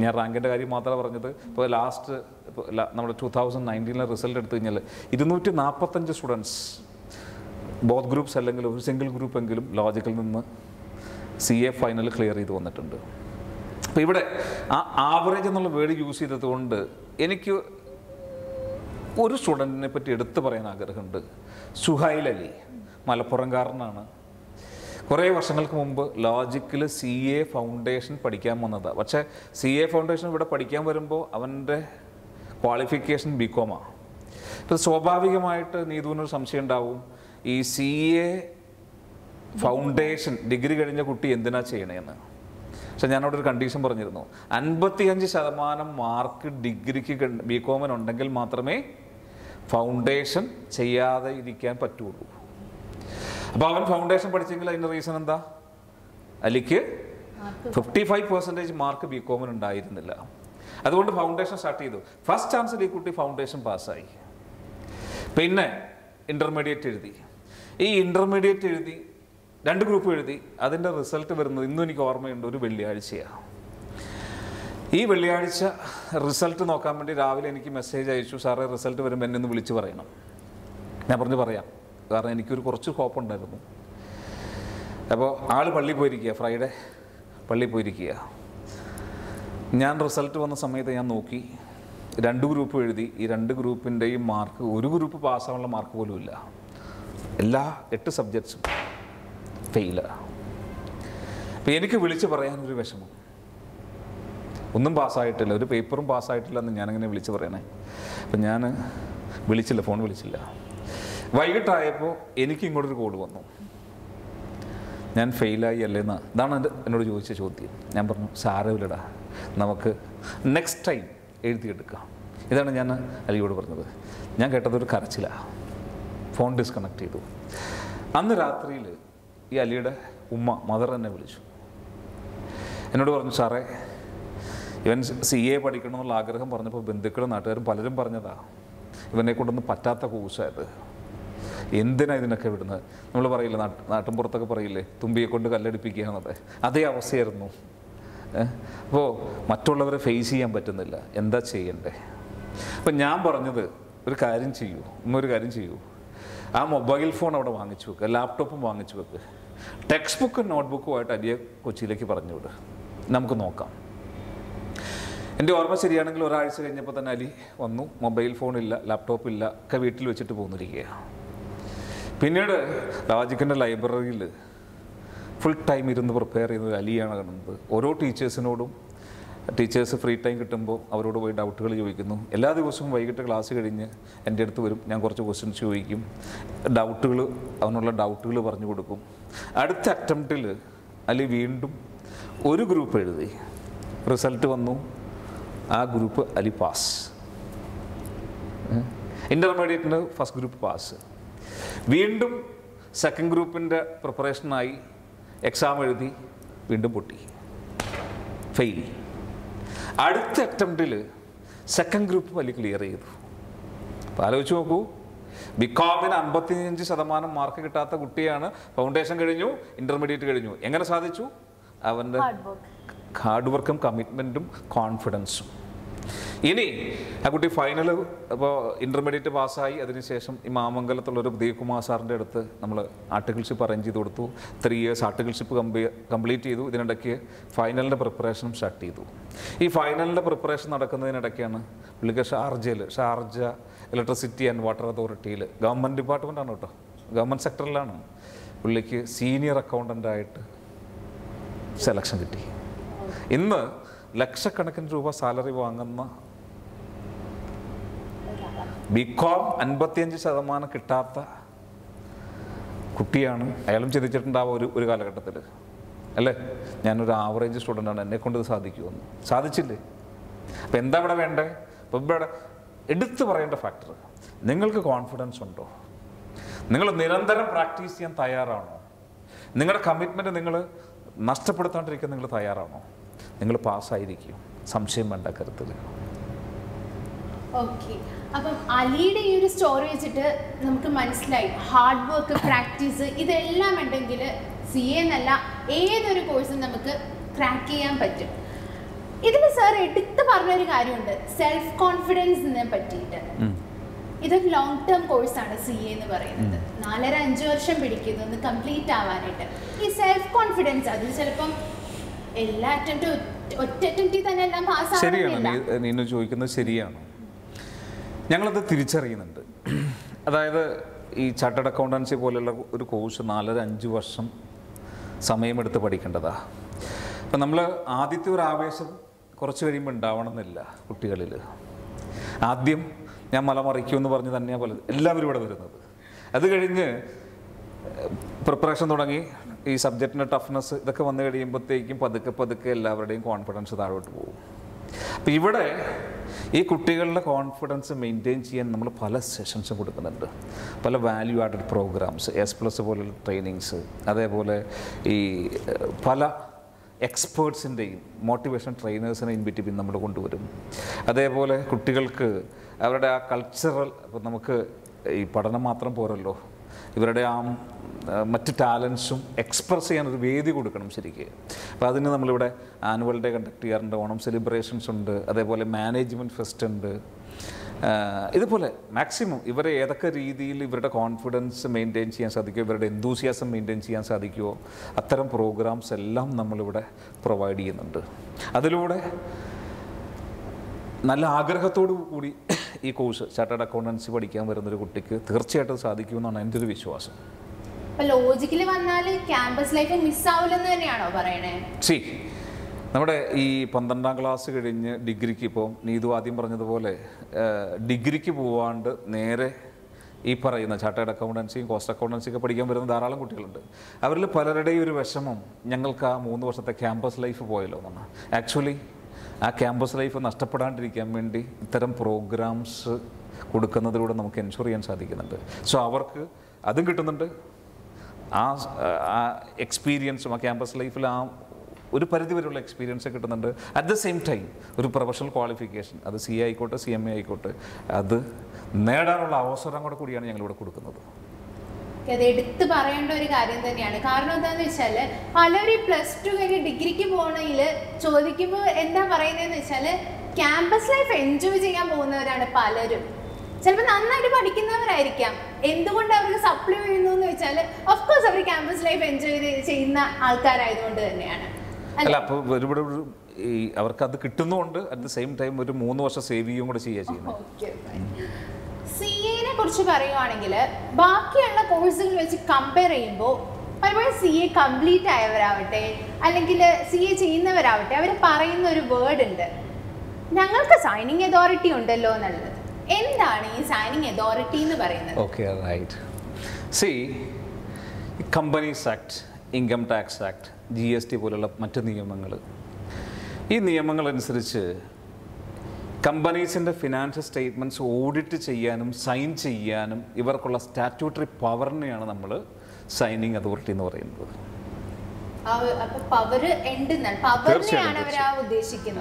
ഞാൻ റാങ്കിൻ്റെ കാര്യം മാത്രമേ പറഞ്ഞത്. ഇപ്പോൾ ലാസ്റ്റ് നമ്മുടെ 2019 റിസൾട്ട് എടുത്തു കഴിഞ്ഞാൽ 245 സ്റ്റുഡൻസ് ബോത്ത് ഗ്രൂപ്പ്സ് അല്ലെങ്കിൽ ഒരു സിംഗിൾ ഗ്രൂപ്പ് എങ്കിലും ലോജിക്കിൽ നിന്ന് CA ഫൈനൽ ക്ലിയർ ചെയ്ത് വന്നിട്ടുണ്ട്. അപ്പോൾ ഇവിടെ ആ ആവറേജ് എന്നുള്ള വേർഡ് യൂസ് ചെയ്തതുകൊണ്ട് എനിക്ക് ഒരു സ്റ്റുഡൻറ്റിനെ പറ്റി എടുത്തു പറയാൻ ആഗ്രഹമുണ്ട്. സുഹൈൽ അലി, മലപ്പുറംകാരനാണ്. കുറേ വർഷങ്ങൾക്ക് മുമ്പ് ലോജിക്കിൽ CA ഫൗണ്ടേഷൻ പഠിക്കാൻ വന്നതാണ്. പക്ഷേ CA ഫൗണ്ടേഷൻ ഇവിടെ പഠിക്കാൻ വരുമ്പോൾ അവൻ്റെ ക്വാളിഫിക്കേഷൻ BCom-ആണ്. ഇപ്പോൾ സ്വാഭാവികമായിട്ട് നീതുവിനൊരു സംശയം ഉണ്ടാവും, ഈ CA ഫൗണ്ടേഷൻ ഡിഗ്രി കഴിഞ്ഞ കുട്ടി എന്തിനാ ചെയ്യണേന്ന്. പക്ഷെ ഞാനവിടെ ഒരു കണ്ടീഷൻ പറഞ്ഞിരുന്നു, 55% മാർക്ക് ഡിഗ്രിക്ക് BCom-നുണ്ടെങ്കിൽ മാത്രമേ ഫൗണ്ടേഷൻ ചെയ്യാതെ ഇരിക്കാൻ പറ്റുള്ളൂ. അപ്പോൾ അവൻ ഫൗണ്ടേഷൻ പഠിച്ചെങ്കിൽ അതിൻ്റെ റീസൺ എന്താ? അലിക്ക് 55% മാർക്ക് BCom-ന് ഉണ്ടായിരുന്നില്ല. അതുകൊണ്ട് ഫൗണ്ടേഷൻ സ്റ്റാർട്ട് ചെയ്തു. ഫസ്റ്റ് ചാൻസിൽ ഈ കുട്ടി ഫൗണ്ടേഷൻ പാസ്സായി. പിന്നെ ഇൻ്റർമീഡിയറ്റ് എഴുതി. ഈ ഇൻ്റർമീഡിയറ്റ് എഴുതി 2 ഗ്രൂപ്പ് എഴുതി. അതിൻ്റെ റിസൾട്ട് വരുന്നത് ഇന്നും എനിക്ക് ഓർമ്മയുണ്ട്, ഒരു വെള്ളിയാഴ്ചയാണ്. ഈ വെള്ളിയാഴ്ച റിസൾട്ട് നോക്കാൻ വേണ്ടി രാവിലെ എനിക്ക് മെസ്സേജ് അയച്ചു, സാറേ റിസൾട്ട് വരുമ്പോൾ എന്നെ ഒന്ന് വിളിച്ച് പറയണം. ഞാൻ പറഞ്ഞു പറയാം, കാരണം എനിക്കൊരു കുറച്ച് ഹോപ്പുണ്ടായിരുന്നു. അപ്പോൾ ആൾ പള്ളിയിൽ പോയിരിക്കുക, ഫ്രൈഡേ പള്ളിയിൽ പോയിരിക്കുക. ഞാൻ റിസൾട്ട് വന്ന സമയത്ത് ഞാൻ നോക്കി, 2 ഗ്രൂപ്പ് എഴുതി. ഈ 2 ഗ്രൂപ്പിൻ്റെയും മാർക്ക്, ഒരു ഗ്രൂപ്പ് പാസ്സാവാനുള്ള മാർക്ക് പോലും ഇല്ല. എല്ലാ 8 സബ്ജക്ട്സും ഫെയിലാണ്. അപ്പോൾ എനിക്ക് വിളിച്ച് പറയാനൊരു വിഷമം. ഒന്നും പാസ്സായിട്ടില്ല, ഒരു പേപ്പറും പാസ്സായിട്ടില്ല എന്ന് ഞാനങ്ങനെ വിളിച്ച് പറയണേ. അപ്പം ഞാൻ വിളിച്ചില്ല, ഫോൺ വിളിച്ചില്ല. വൈകിട്ടായപ്പോൾ എനിക്ക് ഇങ്ങോട്ടൊരു കോൾ വന്നു, ഞാൻ ഫെയിലായി അല്ലേന്ന്. ഇതാണ് എന്നോട് ചോദിച്ച ചോദ്യം. ഞാൻ പറഞ്ഞു, സാരമില്ലടാ, നമുക്ക് നെക്സ്റ്റ് ടൈം എഴുതിയെടുക്കാം. ഇതാണ് ഞാൻ അലിയോട് പറഞ്ഞത്. ഞാൻ കേട്ടതൊരു കരച്ചിലാണ്. ഫോൺ ഡിസ്കണക്ട് ചെയ്തു. അന്ന് രാത്രിയിൽ ഈ അലിയുടെ മദർ എന്നെ വിളിച്ചു. എന്നോട് പറഞ്ഞു, സാറേ, ഇവൻ CA പഠിക്കണമെന്നുള്ള ആഗ്രഹം പറഞ്ഞപ്പോൾ ബന്ധുക്കളും നാട്ടുകാരും പലരും പറഞ്ഞതാ, ഇവനെ കൊണ്ടൊന്നും പറ്റാത്ത കോഴ്സായത്, എന്തിനാ ഇതിനൊക്കെ വിടുന്നത്? നമ്മൾ പറയില്ലേ, നാട്ടിൻപുറത്തൊക്കെ പറയില്ലേ, തുമ്പിയെ കൊണ്ട് കല്ലടിപ്പിക്കുക എന്നത്, അതേ അവസ്ഥയായിരുന്നു. അപ്പോൾ മറ്റുള്ളവരെ ഫേസ് ചെയ്യാൻ പറ്റുന്നില്ല, എന്താ ചെയ്യണ്ടേ? അപ്പം ഞാൻ പറഞ്ഞത്, ഒരു കാര്യം ചെയ്യൂ, ഇന്നൊരു കാര്യം ചെയ്യൂ, ആ മൊബൈൽ ഫോൺ അവിടെ വാങ്ങിച്ചു വെക്കുക, ലാപ്ടോപ്പും വാങ്ങിച്ചു വെക്കുക, ടെക്സ്റ്റ് ബുക്കും നോട്ട്ബുക്കുമായിട്ട് അലിയെ കൊച്ചിയിലേക്ക് പറഞ്ഞു വിട്, നമുക്ക് നോക്കാം. എൻ്റെ ഓർമ്മ ശരിയാണെങ്കിൽ ഒരാഴ്ച കഴിഞ്ഞപ്പോൾ തന്നെ അലി വന്നു. മൊബൈൽ ഫോണില്ല, ലാപ്ടോപ്പില്ല, ഒക്കെ വീട്ടിൽ വെച്ചിട്ട് പോന്നിരിക്കുക. പിന്നീട് രാജിക്കിൻ്റെ ലൈബ്രറിയിൽ ഫുൾ ടൈം ഇരുന്ന് പ്രിപ്പയർ ചെയ്യുന്ന അലിയാണ് കാണുന്നത്. ഓരോ ടീച്ചേഴ്സിനോടും, ടീച്ചേഴ്സ് ഫ്രീ ടൈം കിട്ടുമ്പോൾ അവരോട് പോയി ഡൗട്ടുകൾ ചോദിക്കുന്നു. എല്ലാ ദിവസവും വൈകിട്ട് ക്ലാസ് കഴിഞ്ഞ് എൻ്റെ അടുത്ത് വരും, ഞാൻ കുറച്ച് ക്വസ്റ്റ്യൻസ് ചോദിക്കും, അവനുള്ള ഡൗട്ടുകൾ പറഞ്ഞു കൊടുക്കും. അടുത്ത അറ്റംപ്റ്റിൽ അലി വീണ്ടും ഒരു ഗ്രൂപ്പ് എഴുതി, റിസൾട്ട് വന്നു, ആ ഗ്രൂപ്പ് അലി പാസ്. ഇൻ്റർമീഡിയറ്റിന് ഫസ്റ്റ് ഗ്രൂപ്പ് പാസ്. വീണ്ടും സെക്കൻഡ് ഗ്രൂപ്പിൻ്റെ പ്രിപ്പറേഷനായി എക്സാം എഴുതി, വീണ്ടും പൊട്ടി, ഫെയിൽ. അടുത്ത അറ്റംപ്റ്റിൽ സെക്കൻഡ് ഗ്രൂപ്പ് അലി ക്ലിയർ ചെയ്തു. അപ്പോൾ ആലോചിച്ച് നോക്കൂ, ബികോമിന് 55% മാർക്ക് കിട്ടാത്ത കുട്ടിയാണ്. ഫൗണ്ടേഷൻ കഴിഞ്ഞു, ഇൻ്റർമീഡിയറ്റ് കഴിഞ്ഞു. എങ്ങനെ സാധിച്ചു? അവൻ്റെ ഹാർഡ് വർക്കും കമ്മിറ്റ്മെൻറ്റും കോൺഫിഡൻസും. ഇനി ആ കുട്ടി ഫൈനൽ ഇപ്പോൾ ഇൻ്റർമീഡിയറ്റ് പാസ്സായി. അതിനുശേഷം ഈ മാമംഗലത്തുള്ളൊരു ഉദയകുമാർ സാറിൻ്റെ അടുത്ത് നമ്മൾ ആർട്ടിക്കിൾഷിപ്പ് അറേഞ്ച് ചെയ്ത് കൊടുത്തു. 3 years ആർട്ടിക്കിൾഷിപ്പ് കംപ്ലീറ്റ് ചെയ്തു. ഇതിനിടയ്ക്ക് ഫൈനലിൻ്റെ പ്രിപ്പറേഷനും സ്റ്റാർട്ട് ചെയ്തു. ഈ ഫൈനലിൻ്റെ പ്രിപ്പറേഷൻ നടക്കുന്നതിനിടയ്ക്കാണ് പുള്ളിക്ക് ഷാർജ ഇലക്ട്രിസിറ്റി ആൻഡ് വാട്ടർ അതോറിറ്റിയിൽ, ഗവൺമെൻറ് ഡിപ്പാർട്ട്മെൻറ്റാണ് കേട്ടോ, ഗവൺമെൻറ് സെക്ടറിലാണ്, പുള്ളിക്ക് സീനിയർ അക്കൗണ്ടൻ്റായിട്ട് സെലക്ഷൻ കിട്ടി. ഇന്ന് ലക്ഷക്കണക്കിന് രൂപ സാലറി വാങ്ങുന്ന ബികോം 55% കിട്ടാത്ത കുട്ടിയാണ്. അയാളും ചിന്തിച്ചിട്ടുണ്ടാവും ഒരു കാലഘട്ടത്തിൽ, അല്ലേ, ഞാനൊരു ആവറേജ് സ്റ്റുഡൻ്റാണ്, എന്നെക്കൊണ്ട് ഇത് സാധിക്കുമെന്ന്. സാധിച്ചില്ലേ? അപ്പം എന്താ ഇവിടെ വേണ്ടേ? അപ്പം ഇവിടെ എടുത്തു പറയേണ്ട ഫാക്ടർ, നിങ്ങൾക്ക് കോൺഫിഡൻസ് ഉണ്ടോ? നിങ്ങൾ നിരന്തരം പ്രാക്ടീസ് ചെയ്യാൻ തയ്യാറാണോ? നിങ്ങളുടെ കമ്മിറ്റ്മെൻറ്റ് നിങ്ങൾ നഷ്ടപ്പെടുത്താണ്ടിരിക്കാൻ നിങ്ങൾ തയ്യാറാണോ? നിങ്ങൾ പാസ്സായിരിക്കും, സംശയം വേണ്ട കാര്യത്തിൽ. ഓക്കെ, അപ്പം അലിയുടെ ഈ ഒരു സ്റ്റോറി വെച്ചിട്ട് നമുക്ക് മനസ്സിലായി, ഹാർഡ് വർക്ക്, പ്രാക്ടീസ്, ഇതെല്ലാം ഉണ്ടെങ്കിൽ CA എന്നല്ല ഏതൊരു കോഴ്സും നമുക്ക് ക്രാക്ക് ചെയ്യാൻ പറ്റും. ഇതിൽ സാർ എടുത്ത് പറഞ്ഞൊരു കാര്യമുണ്ട്, സെൽഫ് കോൺഫിഡൻസിനെ പറ്റിയിട്ട്. ഇതൊരു ലോങ് ടേം കോഴ്സാണ് CA എന്ന് പറയുന്നത്. 4.5 വർഷം പിടിക്കും ഇതൊന്ന് കംപ്ലീറ്റ് ആവാനായിട്ട്. ഈ സെൽഫ് കോൺഫിഡൻസ്, അത് ചിലപ്പം എല്ലാ ഒറ്റ അറ്റംപ്റ്റിൽ തന്നെ എല്ലാം പാസ്. ശരിയാണ്, നീ ചോദിക്കുന്നത് ശരിയാണ്. ഞങ്ങളത് തിരിച്ചറിയുന്നുണ്ട്. അതായത് ഈ ചാർട്ടേഡ് അക്കൗണ്ടൻസി പോലെയുള്ള ഒരു കോഴ്സ് 4-5 വർഷം സമയമെടുത്ത് പഠിക്കേണ്ടതാണ്. അപ്പം നമ്മൾ ആദ്യത്തെ ഒരു ആവേശം കുറച്ച് കഴിയുമ്പോൾ ഉണ്ടാവണമെന്നില്ല കുട്ടികളിൽ. ആദ്യം ഞാൻ മലമറിക്കുമെന്ന് പറഞ്ഞ് തന്നെയാണ് പോലെ എല്ലാവരും ഇവിടെ വരുന്നത്. അത് കഴിഞ്ഞ് പ്രിപ്പറേഷൻ തുടങ്ങി, ഈ സബ്ജക്റ്റിൻ്റെ ടഫ്നെസ് ഇതൊക്കെ വന്നു കഴിയുമ്പോഴത്തേക്കും പതുക്കെ എല്ലാവരുടെയും കോൺഫിഡൻസ് താഴോട്ട് പോകും. അപ്പം ഇവിടെ ഈ കുട്ടികളുടെ കോൺഫിഡൻസ് മെയിൻറ്റെയിൻ ചെയ്യാൻ നമ്മൾ പല സെഷൻസും കൊടുക്കുന്നുണ്ട്. പല വാല്യൂ ആഡഡ് പ്രോഗ്രാംസ്, S+ പോലുള്ള ട്രെയിനിങ്സ്, അതേപോലെ ഈ പല എക്സ്പേർട്സിൻ്റെയും മോട്ടിവേഷൻ ട്രെയിനേഴ്സിനെയും ബിറ്റ്വീൻ നമ്മൾ കൊണ്ടുവരും. അതേപോലെ കുട്ടികൾക്ക് അവരുടെ ആ കൾച്ചറൽ, അപ്പോൾ നമുക്ക് ഈ പഠനം മാത്രം പോരല്ലോ, ഇവരുടെ ആ മറ്റ് ടാലൻസും എക്സ്പ്രസ് ചെയ്യാനൊരു വേദി കൊടുക്കണം ശരിക്ക്. അപ്പോൾ അതിന് നമ്മളിവിടെ ആനുവൽ ഡേ കണ്ടക്ട് ചെയ്യാറുണ്ട്, ഓണം സെലിബ്രേഷൻസ് ഉണ്ട്, അതേപോലെ മാനേജ്മെൻറ്റ് ഫെസ്റ്റ് ഉണ്ട്, ഇതുപോലെ മാക്സിമം ഇവരെ ഏതൊക്കെ രീതിയിൽ ഇവരുടെ കോൺഫിഡൻസ് മെയിൻറ്റെയിൻ ചെയ്യാൻ സാധിക്കുമോ, ഇവരുടെ എന്തൂസിയാസം മെയിൻറ്റെയിൻ ചെയ്യാൻ സാധിക്കുമോ, അത്തരം പ്രോഗ്രാംസ് എല്ലാം നമ്മളിവിടെ പ്രൊവൈഡ് ചെയ്യുന്നുണ്ട്. അതിലൂടെ നല്ല ആഗ്രഹത്തോടു കൂടി ഈ കോഴ്സ് ചാർട്ടേഡ് അക്കൗണ്ടൻസി പഠിക്കാൻ വരുന്നൊരു കുട്ടിക്ക് തീർച്ചയായിട്ടും സാധിക്കുമെന്നാണ് എൻ്റെ ഒരു വിശ്വാസം. ലോജിക്കലി വന്നാൽ ക്യാമ്പസ് ലൈഫ് മിസ്സാവില്ലെന്ന് തന്നെയാണോ പറയണേ? നമ്മുടെ ഈ 12ാം ക്ലാസ് കഴിഞ്ഞ് ഡിഗ്രിക്ക് ഇപ്പോൾ നീതു ആദ്യം പറഞ്ഞതുപോലെ ഡിഗ്രിക്ക് പോവാണ്ട് നേരെ ഈ പറയുന്ന ചാർട്ടേഡ് അക്കൗണ്ടൻസിയും കോസ്റ്റ് അക്കൗണ്ടൻസിയൊക്കെ പഠിക്കാൻ വരുന്ന ധാരാളം കുട്ടികളുണ്ട്. അവരിൽ പലരുടെയും ഒരു വിഷമം ഞങ്ങൾക്ക് ആ 3 വർഷത്തെ ക്യാമ്പസ് ലൈഫ് പോയല്ലോ എന്നാണ്. ആക്ച്വലി ആ ക്യാമ്പസ് ലൈഫ് നഷ്ടപ്പെടാണ്ടിരിക്കാൻ വേണ്ടി ഇത്തരം പ്രോഗ്രാംസ് കൊടുക്കുന്നതിലൂടെ നമുക്ക് എൻഷുർ ചെയ്യാൻ സാധിക്കുന്നുണ്ട്. സോ അവർക്ക് അതും കിട്ടുന്നുണ്ട്, ആ എക്സ്പീരിയൻസും ആ ക്യാമ്പസ് ലൈഫിൽ ആ ഒരു പരിധി വരെയുള്ള എക്സ്പീരിയൻസ് കിട്ടുന്നുണ്ട്. അറ്റ് ദ സെയിം ടൈം ഒരു പ്രൊഫഷണൽ ക്വാളിഫിക്കേഷൻ, അത് CA ആയിക്കോട്ടെ CMA ആയിക്കോട്ടെ, അത് നേടാനുള്ള അവസരം കൂടിയാണ് ഞങ്ങളിവിടെ കൊടുക്കുന്നത്. അത് എടുത്ത് പറയേണ്ട ഒരു കാര്യം തന്നെയാണ്. കാരണം എന്താണെന്ന് വെച്ചാൽ പലരും +2 കഴിഞ്ഞ് ഡിഗ്രിക്ക് പോകണമെങ്കിൽ ചോദിക്കുമ്പോൾ എന്താ പറയുന്നതെന്ന് വെച്ചാൽ ക്യാമ്പസ് ലൈഫ് എൻജോയ് ചെയ്യാൻ പോകുന്നവരാണ് പലരും. ചിലപ്പോൾ നന്നായിട്ട് പഠിക്കുന്നവരായിരിക്കാം. എന്തുകൊണ്ട് അവർക്ക് സപ്ലൈ ചെയ്യുന്നു എന്ന് വെച്ചാൽ ഓഫ്കോഴ്സ് അവർ ക്യാമ്പസ് ലൈഫ് എൻജോയ് ചെയ്യുന്ന ആൾക്കാരായതുകൊണ്ട് തന്നെയാണ്. അല്ല, അപ്പോൾ ഒരുപാട് ഈ അവർക്കത് കിട്ടുന്നുണ്ട്. അറ്റ് ദ സെയിം ടൈം ഒരു 3 വർഷം സേവ് ചെയ്യുകയും കൂടെ ചെയ്യുക ചെയ്യുന്നത്. CA കുറിച്ച് പറയുവാണെങ്കിൽ ബാക്കിയുള്ള കോഴ്സുകൾ വെച്ച് കമ്പയർ ചെയ്യുമ്പോൾ പലപ്പോഴും CA കംപ്ലീറ്റ് ആയവരാവട്ടെ അല്ലെങ്കിൽ CA ചെയ്യുന്നവരാവട്ടെ അവർ പറയുന്ന ഒരു വേർഡ് ഉണ്ട്, ഞങ്ങൾക്ക് സൈനിങ് അതോറിറ്റി ഉണ്ടല്ലോ എന്നുള്ളത്. എന്താണ് ഈ സൈനിങ് അതോറിറ്റി എന്ന് പറയുന്നത്? Okay, right. Companies act, income tax act, GST പോലുള്ള മറ്റ് നിയമങ്ങൾ, ഈ നിയമങ്ങളനുസരിച്ച് കമ്പനീസിൻ്റെ ഫിനാൻഷ്യൽ സ്റ്റേറ്റ്മെൻറ്റ്സ് ഓഡിറ്റ് ചെയ്യാനും സൈൻ ചെയ്യാനും ഇവർക്കുള്ള സ്റ്റാറ്റ്യൂട്ടറി പവറിനെയാണ് നമ്മൾ സൈനിങ് അതോറിറ്റി എന്ന് പറയുന്നത്.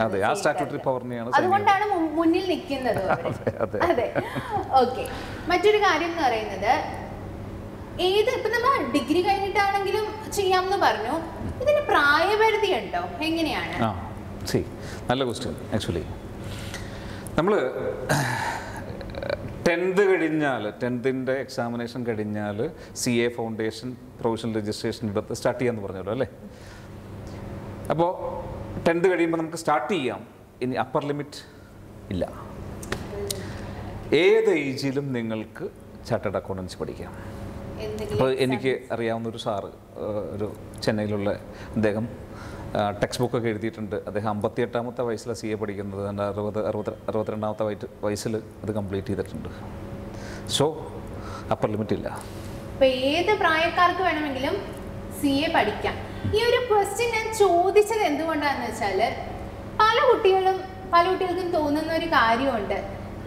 അതെ, ആ സ്റ്റാറ്റ്യൂട്ടറി പവറിനെയാണ്, അതുകൊണ്ടാണ് മുന്നിൽ നിൽക്കുന്നത്. അതെ, ഓക്കെ. മറ്റൊരു കാര്യം എന്ന് പറയുന്നത് ഇപ്പൊ നമ്മൾ ഡിഗ്രി കഴിഞ്ഞിട്ടാണെങ്കിലും ചെയ്യാമെന്ന് പറഞ്ഞു, ഇതിന് പ്രായപരിധി ഉണ്ടോ, എങ്ങനെയാണ്? നല്ല ക്വസ്റ്റ്യൻ. ആക്ച്വലി നമ്മൾ 10th കഴിഞ്ഞാൽ 10th എക്സാമിനേഷൻ കഴിഞ്ഞാൽ CA ഫൗണ്ടേഷൻ പ്രൊവിഷണൽ രജിസ്ട്രേഷൻ എടുത്ത് സ്റ്റാർട്ട് ചെയ്യാമെന്ന് പറഞ്ഞല്ലോ അല്ലേ? അപ്പോൾ 10th കഴിയുമ്പോൾ നമുക്ക് സ്റ്റാർട്ട് ചെയ്യാം. ഇനി അപ്പർ ലിമിറ്റ് ഇല്ല. ഏത് ഏജിലും നിങ്ങൾക്ക് ചാർട്ടേഡ് അക്കൗണ്ടൻസി പഠിക്കാം. ഇപ്പോൾ എനിക്ക് അറിയാവുന്ന ഒരു സാറ്, ഒരു ചെന്നൈയിലുള്ള അദ്ദേഹം ടെക്സ്റ്റ് ബുക്കൊക്കെ എഴുതിയിട്ടുണ്ട്. അദ്ദേഹം 58ാമത്തെ വയസ്സിലാണ് CA പഠിക്കുന്നത്. 62ാമത്തെ വയസ്സിൽ അത് കംപ്ലീറ്റ് ചെയ്തിട്ടുണ്ട്. സോ അപ്പർ ലിമിറ്റ് ഇല്ല. ഏത് പ്രായക്കാർക്ക് വേണമെങ്കിലും CA പഠിക്കാം. ഈ ഒരു ക്വസ്റ്റ്യൻ ഞാൻ ചോദിച്ചത് എന്തുകൊണ്ടാണെന്ന് വെച്ചാൽ പല കുട്ടികൾക്കും തോന്നുന്ന ഒരു കാര്യമുണ്ട്,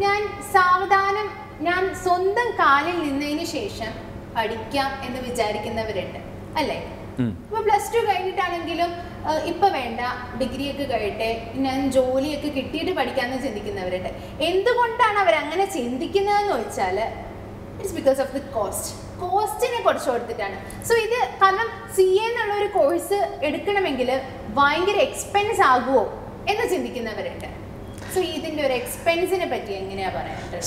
ഞാൻ സാവധാനം ഞാൻ സ്വന്തം കാലിൽ നിന്നതിന് ശേഷം പഠിക്കാം എന്ന് വിചാരിക്കുന്നവരുണ്ട് അല്ലേ? ഇപ്പൊ +2 കഴിഞ്ഞിട്ടാണെങ്കിലും ഇപ്പൊ വേണ്ട, ഡിഗ്രിയൊക്കെ കഴിയട്ടെ, ഞാൻ ജോലിയൊക്കെ കിട്ടിയിട്ട് പഠിക്കാമെന്ന് ചിന്തിക്കുന്നവരുണ്ട്. എന്തുകൊണ്ടാണ് അവർ അങ്ങനെ ചിന്തിക്കുന്നതെന്ന് വെച്ചാൽ ഇറ്റ്സ് ബിക്കോസ് ഓഫ് ദി കോസ്റ്റിനെ കുറച്ച് കൊടുത്തിട്ടാണ്. സോ ഇത് കാരണം CA എന്നുള്ള ഒരു കോഴ്സ് എടുക്കണമെങ്കിൽ ഭയങ്കര എക്സ്പെൻസ് ആകുമോ എന്ന് ചിന്തിക്കുന്നവരുണ്ട്. സോ ഇതിന്റെ ഒരു എക്സ്പെൻസിനെ പറ്റി എങ്ങനെയാ പറയുന്നത്?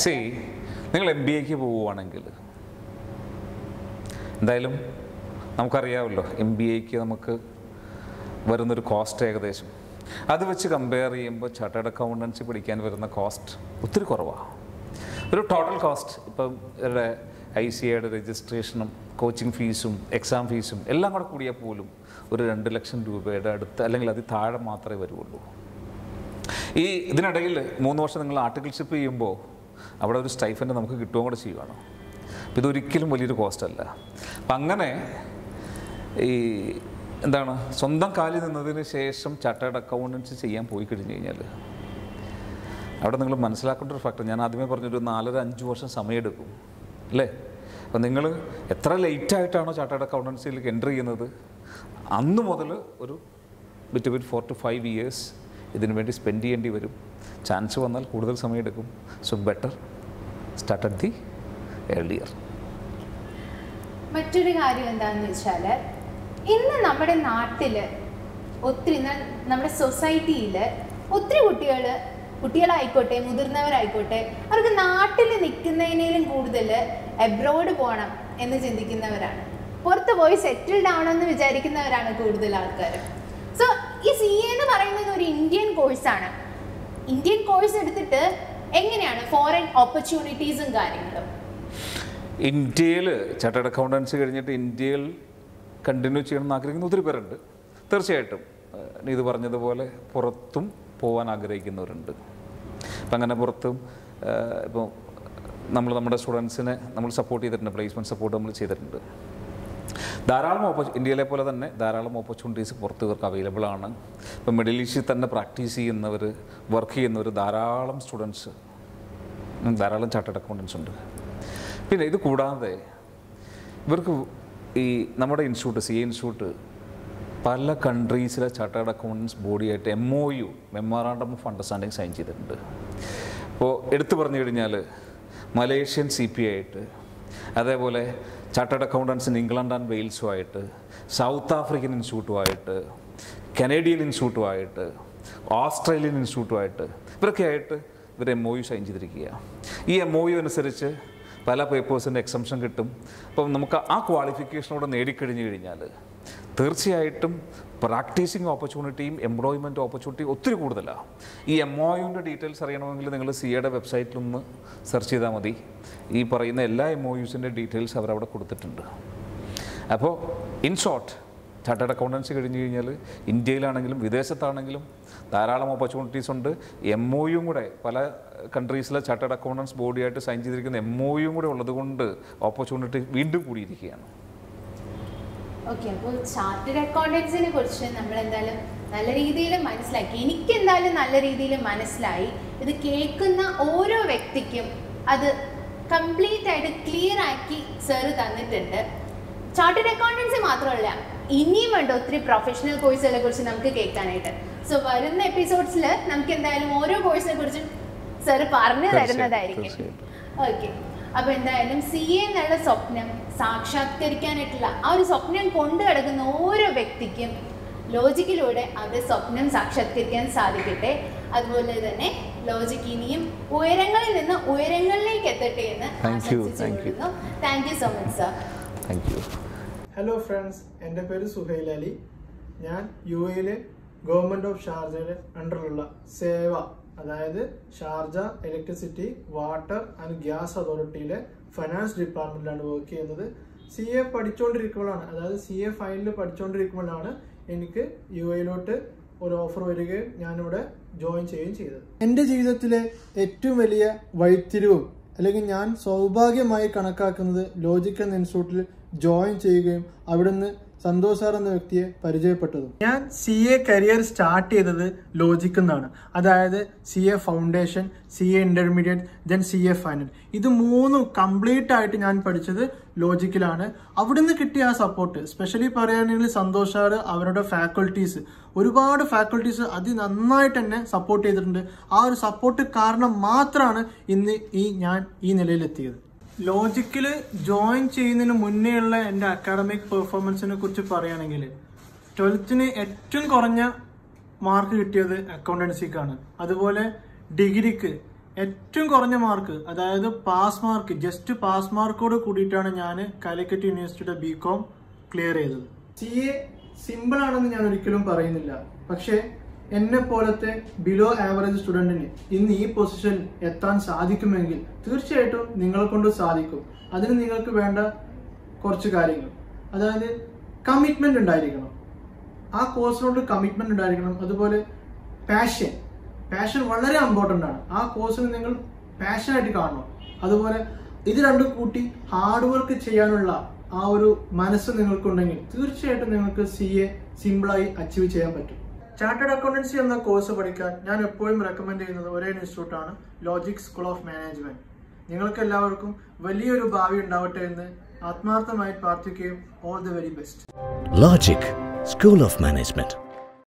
നിങ്ങൾ MBAക്ക് പോവുകയാണെങ്കിൽ എന്തായാലും നമുക്കറിയാമല്ലോ MBAക്ക് നമുക്ക് വരുന്നൊരു കോസ്റ്റ് ഏകദേശം, അത് വെച്ച് കമ്പയർ ചെയ്യുമ്പോൾ ചാർട്ടേഡ് അക്കൗണ്ടൻസി പഠിക്കാൻ വരുന്ന കോസ്റ്റ് ഒത്തിരി കുറവാണ്. ഒരു ടോട്ടൽ കോസ്റ്റ് ഇപ്പം ഇവരുടെ ICAയുടെ രജിസ്ട്രേഷനും കോച്ചിങ് ഫീസും എക്സാം ഫീസും എല്ലാം കൂടെ കൂടിയാൽ പോലും ഒരു 2 ലക്ഷം രൂപയുടെ അടുത്ത് അല്ലെങ്കിൽ അതിൽ താഴെ മാത്രമേ വരുള്ളൂ. ഇതിനിടയിൽ 3 വർഷം നിങ്ങൾ ആർട്ടിക്കിൾഷിപ്പ് ചെയ്യുമ്പോൾ അവിടെ ഒരു സ്റ്റൈഫൻഡ് നമുക്ക് കിട്ടുകയും കൂടെ ചെയ്യുകയാണ്. അപ്പോൾ ഇതൊരിക്കലും വലിയൊരു കോസ്റ്റ് അല്ല. അപ്പം അങ്ങനെ എന്താണ് സ്വന്തം കാലിൽ നിന്നതിന് ശേഷം ചാർട്ടേഡ് അക്കൗണ്ടൻസി ചെയ്യാൻ പോയി കഴിഞ്ഞ് കഴിഞ്ഞാൽ അവിടെ നിങ്ങൾ മനസ്സിലാക്കേണ്ട ഒരു ഫാക്ടർ, ഞാൻ ആദ്യമേ പറഞ്ഞൊരു 4-5 വർഷം സമയമെടുക്കും അല്ലേ? അപ്പം നിങ്ങൾ എത്ര ലേറ്റായിട്ടാണോ ചാർട്ടേഡ് അക്കൗണ്ടൻസിയിലേക്ക് എൻ്റർ ചെയ്യുന്നത് അന്ന് മുതൽ ഒരു ബിറ്റ്വീൻ 4 to 5 years ഇതിനു വേണ്ടി സ്പെൻഡ് ചെയ്യേണ്ടി വരും. ചാൻസ് വന്നാൽ കൂടുതൽ സമയമെടുക്കും. So better start at the earlier. മറ്റൊരു കാര്യം എന്താണെന്ന് വെച്ചാൽ ഇന്ന് നമ്മുടെ നാട്ടിൽ ഒത്തിരി, നമ്മുടെ സൊസൈറ്റിയിൽ ഒത്തിരി കുട്ടികൾ കുട്ടികളായിക്കോട്ടെ മുതിർന്നവരായിക്കോട്ടെ അവർക്ക് നാട്ടിൽ നിൽക്കുന്നതിനേലും കൂടുതൽ എബ്രോഡ് പോകണം എന്ന് ചിന്തിക്കുന്നവരാണ്, പുറത്ത് പോയി സെറ്റിൽഡ് ആവണമെന്ന് വിചാരിക്കുന്നവരാണ് കൂടുതൽ ആൾക്കാർ. സോ ഈ CA എന്ന് പറയുന്നത് ഒരു ഇന്ത്യൻ കോഴ്സാണ്. ഇന്ത്യൻ കോഴ്സ് എടുത്തിട്ട് എങ്ങനെയാണ് ഫോറിൻ ഓപ്പർച്യൂണിറ്റീസും കാര്യങ്ങളും? ഇന്ത്യയിൽ ചാർട്ടേഡ് അക്കൗണ്ടൻസി കഴിഞ്ഞിട്ട് ഇന്ത്യയിൽ കണ്ടിന്യൂ ചെയ്യണമെന്ന് ആഗ്രഹിക്കുന്ന ഒത്തിരി പേരുണ്ട്. തീർച്ചയായിട്ടും ഇത് പറഞ്ഞതുപോലെ പുറത്തും പോകാൻ ആഗ്രഹിക്കുന്നവരുണ്ട്. അപ്പം അങ്ങനെ പുറത്തും ഇപ്പോൾ നമ്മുടെ സ്റ്റുഡൻസിനെ നമ്മൾ സപ്പോർട്ട് ചെയ്തിട്ടുണ്ട്, പ്ലേസ്മെൻറ്റ് സപ്പോർട്ട് നമ്മൾ ചെയ്തിട്ടുണ്ട്. ധാരാളം ഇന്ത്യയിലെ പോലെ തന്നെ ധാരാളം ഓപ്പർച്യൂണിറ്റീസ് പുറത്ത് ഇവർക്ക് അവൈലബിൾ ആണ്. ഇപ്പം മിഡിൽ ഈസ്റ്റിൽ തന്നെ പ്രാക്ടീസ് ചെയ്യുന്നവർ, വർക്ക് ചെയ്യുന്നവർ ധാരാളം സ്റ്റുഡൻസ്, ധാരാളം ചാർട്ടേഡ് അക്കൗണ്ടൻസ് ഉണ്ട്. പിന്നെ ഇത് കൂടാതെ ഇവർക്ക് ഈ നമ്മുടെ ഇൻസ്റ്റിറ്റ്യൂട്ട് CA ഇൻസ്റ്റിറ്റ്യൂട്ട് പല കൺട്രീസിലെ ചാർട്ടേഡ് അക്കൗണ്ടൻസ് ബോഡിയായിട്ട് MOU memorandum of understanding sign ചെയ്തിട്ടുണ്ട്. അപ്പോൾ എടുത്തു പറഞ്ഞു കഴിഞ്ഞാൽ മലേഷ്യൻ CPA ആയിട്ട്, അതേപോലെ chartered accountants in England and വെയിൽസുമായിട്ട്, സൗത്ത് ആഫ്രിക്കൻ ഇൻസ്റ്റിറ്റ്യൂട്ടുമായിട്ട്, കനേഡിയൻ ഇൻസ്റ്റിറ്റ്യൂട്ടുമായിട്ട്, ഓസ്ട്രേലിയൻ ഇൻസ്റ്റിറ്റ്യൂട്ടുമായിട്ട് ഇവരൊക്കെ ആയിട്ട് ഇവർ MOU സൈൻ ചെയ്തിരിക്കുക. ഈ MOU അനുസരിച്ച് പല പേപ്പേഴ്സിൻ്റെ എക്സംഷൻ കിട്ടും. അപ്പം നമുക്ക് ആ ക്വാളിഫിക്കേഷനോടെ നേടിക്കഴിഞ്ഞു കഴിഞ്ഞാൽ തീർച്ചയായിട്ടും പ്രാക്ടീസിങ് ഓപ്പർച്യൂണിറ്റിയും എംപ്ലോയ്മെൻറ്റ് ഓപ്പർച്യൂണിറ്റിയും ഒത്തിരി കൂടുതലാണ്. ഈ MOUൻ്റെ ഡീറ്റെയിൽസ് അറിയണമെങ്കിൽ നിങ്ങൾ CAയുടെ വെബ്സൈറ്റിലൊന്ന് സെർച്ച് ചെയ്താൽ മതി. ഈ പറയുന്ന എല്ലാ MOUസിൻ്റെ ഡീറ്റെയിൽസ് അവരവിടെ കൊടുത്തിട്ടുണ്ട്. അപ്പോൾ ഇൻ ഷോർട്ട്, ചാർട്ടേഡ് അക്കൗണ്ടൻസി കഴിഞ്ഞ് കഴിഞ്ഞാൽ ഇന്ത്യയിലാണെങ്കിലും വിദേശത്താണെങ്കിലും ധാരാളം ഓപ്പർച്യൂണിറ്റീസ് ഉണ്ട്. MOUയും കൂടെ പല കൺട്രീസിലെ ചാർട്ടേഡ് അക്കൗണ്ടൻസ് ബോഡിയായിട്ട് സൈൻ ചെയ്തിരിക്കുന്ന MOUയും കൂടെ ഉള്ളതുകൊണ്ട് ഓപ്പർച്യൂണിറ്റി വീണ്ടും കൂടിയിരിക്കുകയാണ്. ഓക്കെ, അപ്പോൾ ചാർട്ടേഡ് അക്കൗണ്ടൻസിനെ കുറിച്ച് നമ്മൾ എന്തായാലും നല്ല രീതിയിൽ മനസ്സിലാക്കി. എനിക്ക് എന്തായാലും നല്ല രീതിയിൽ മനസ്സിലായി. ഇത് കേൾക്കുന്ന ഓരോ വ്യക്തിക്കും അത് കംപ്ലീറ്റ് ആയിട്ട് ക്ലിയർ ആക്കി സാറ് തന്നിട്ടുണ്ട്. ചാർട്ടേഡ് അക്കൗണ്ടൻസി മാത്രമല്ല, ഇനിയും ഉണ്ട് ഒത്തിരി പ്രൊഫഷണൽ കോഴ്സുകളെ കുറിച്ച് നമുക്ക് കേൾക്കാനായിട്ട്. സോ വരുന്ന എപ്പിസോഡ്സിൽ നമുക്ക് എന്തായാലും ഓരോ കോഴ്സിനെ കുറിച്ചും സാറ് പറഞ്ഞു തരുന്നതായിരിക്കും. ഓക്കെ, അപ്പോൾ എന്തായാലും CA എന്നുള്ള സ്വപ്നം സാക്ഷാത്കരിക്കാനായിട്ടുള്ള ആ ഒരു സ്വപ്നം കൊണ്ടു കിടക്കുന്ന ഓരോ വ്യക്തിക്കും ലോജിക്കിലൂടെ അവരുടെ സ്വപ്നം സാക്ഷാത്കരിക്കാൻ സാധിക്കട്ടെ. അതുപോലെ തന്നെ ലോജിക് ഇനിയും ഉയരങ്ങളിൽ നിന്ന് ഉയരങ്ങളിലേക്ക് എത്തട്ടെ എന്ന് ആശംസിച്ചുകൊള്ളുന്നു. Thank you so much sir. Hello friends, എൻ്റെ പേര് സുഹൈൽ അലി. ഞാൻ UAE ഗവൺമെൻറ് ഓഫ് ഷാർജയുടെ അണ്ടറിലുള്ള സേവ, അതായത് Sharjah electricity water and gas അതോറിറ്റിയിലെ ഫൈനാൻസ് ഡിപ്പാർട്ട്മെന്റിലാണ് വർക്ക് ചെയ്യുന്നത്. CA പഠിച്ചുകൊണ്ടിരിക്കുമ്പോഴാണ്, അതായത് CA ഫൈനൽ പഠിച്ചുകൊണ്ടിരിക്കുമ്പോഴാണ് എനിക്ക് UAEയിലോട്ട് ഒരു ഓഫർ വരികയും ഞാനിവിടെ ജോയിൻ ചെയ്യുകയും ചെയ്തത്. എൻ്റെ ജീവിതത്തിലെ ഏറ്റവും വലിയ വഴിത്തിരിവും അല്ലെങ്കിൽ ഞാൻ സൗഭാഗ്യമായി കണക്കാക്കുന്നത് ലോജിക് എന്ന ഇൻസ്റ്റിറ്റ്യൂട്ടിൽ ജോയിൻ ചെയ്യുകയും അവിടുന്ന് സന്തോഷ് സാർ എന്ന വ്യക്തിയെ പരിചയപ്പെട്ടതും. ഞാൻ CA കരിയർ സ്റ്റാർട്ട് ചെയ്തത് ലോജിക് എന്നാണ്. അതായത് CA foundation, CA intermediate, then CA final. ഇത് മൂന്നും കംപ്ലീറ്റ് ആയിട്ട് ഞാൻ പഠിച്ചത് ലോജിക്കിലാണ്. അവിടുന്ന് കിട്ടിയ ആ സപ്പോർട്ട്, സ്പെഷ്യലി പറയുകയാണെങ്കിൽ സന്തോഷ് സാർ, അവരുടെ ഫാക്കൽറ്റീസ്, ഒരുപാട് ഫാക്കൽറ്റീസ് നന്നായിട്ട് തന്നെ സപ്പോർട്ട് ചെയ്തിട്ടുണ്ട്. ആ ഒരു സപ്പോർട്ട് കാരണം മാത്രമാണ് ഇന്ന് ഞാൻ ഈ നിലയിലെത്തിയത്. ലോജിക്കിൽ ജോയിൻ ചെയ്യുന്നതിന് മുന്നേ ഉള്ള എൻ്റെ അക്കാഡമിക് പെർഫോമൻസിനെ കുറിച്ച് പറയുകയാണെങ്കിൽ 12th ഏറ്റവും കുറഞ്ഞ മാർക്ക് കിട്ടിയത് അക്കൗണ്ടൻസിക്കാണ്. അതുപോലെ ഡിഗ്രിക്ക് ഏറ്റവും കുറഞ്ഞ മാർക്ക്, അതായത് പാസ് മാർക്ക്, ജസ്റ്റ് പാസ് മാർക്കോട് കൂടിയിട്ടാണ് ഞാൻ കാലിക്കറ്റ് യൂണിവേഴ്സിറ്റിയുടെ BCom ക്ലിയർ ചെയ്തത്. CA സിമ്പിൾ ആണെന്ന് ഞാൻ ഒരിക്കലും പറയുന്നില്ല. പക്ഷേ എന്നെ പോലത്തെ ബിലോ ആവറേജ് സ്റ്റുഡൻറ്റിന് ഇന്ന് ഈ പൊസിഷനിൽ എത്താൻ സാധിക്കുമെങ്കിൽ തീർച്ചയായിട്ടും നിങ്ങളെ കൊണ്ട് സാധിക്കും. അതിന് നിങ്ങൾക്ക് വേണ്ട കുറച്ച് കാര്യങ്ങൾ, അതായത് കമ്മിറ്റ്മെന്റ് ഉണ്ടായിരിക്കണം, ആ കോഴ്സിനോട് കമ്മിറ്റ്മെന്റ് ഉണ്ടായിരിക്കണം. അതുപോലെ പാഷൻ വളരെ ഇമ്പോർട്ടൻ്റ് ആണ്. ആ കോഴ്സിന് നിങ്ങൾ പാഷനായിട്ട് കാണണം. അതുപോലെ ഇത് രണ്ടും കൂട്ടി ഹാർഡ് വർക്ക് ചെയ്യാനുള്ള ആ ഒരു മനസ്സ് നിങ്ങൾക്കുണ്ടെങ്കിൽ തീർച്ചയായിട്ടും നിങ്ങൾക്ക് CA സിമ്പിളായി അച്ചീവ് ചെയ്യാൻ പറ്റും. ചാർട്ടേഡ് അക്കൗണ്ടൻസി എന്ന കോഴ്സ് പഠിക്കാൻ ഞാൻ എപ്പോഴും റെക്കമെൻഡ് ചെയ്യുന്നത് ഒരേ ഇൻസ്റ്റിറ്റ്യൂട്ടാണ്, ലോജിക് സ്കൂൾ ഓഫ് മാനേജ്മെന്റ്. നിങ്ങൾക്ക് എല്ലാവർക്കും വലിയൊരു ഭാവി ഉണ്ടാവട്ടെ എന്ന് ആത്മാർത്ഥമായി പ്രാർത്ഥിക്കുകയും all the very best. Logic school of management.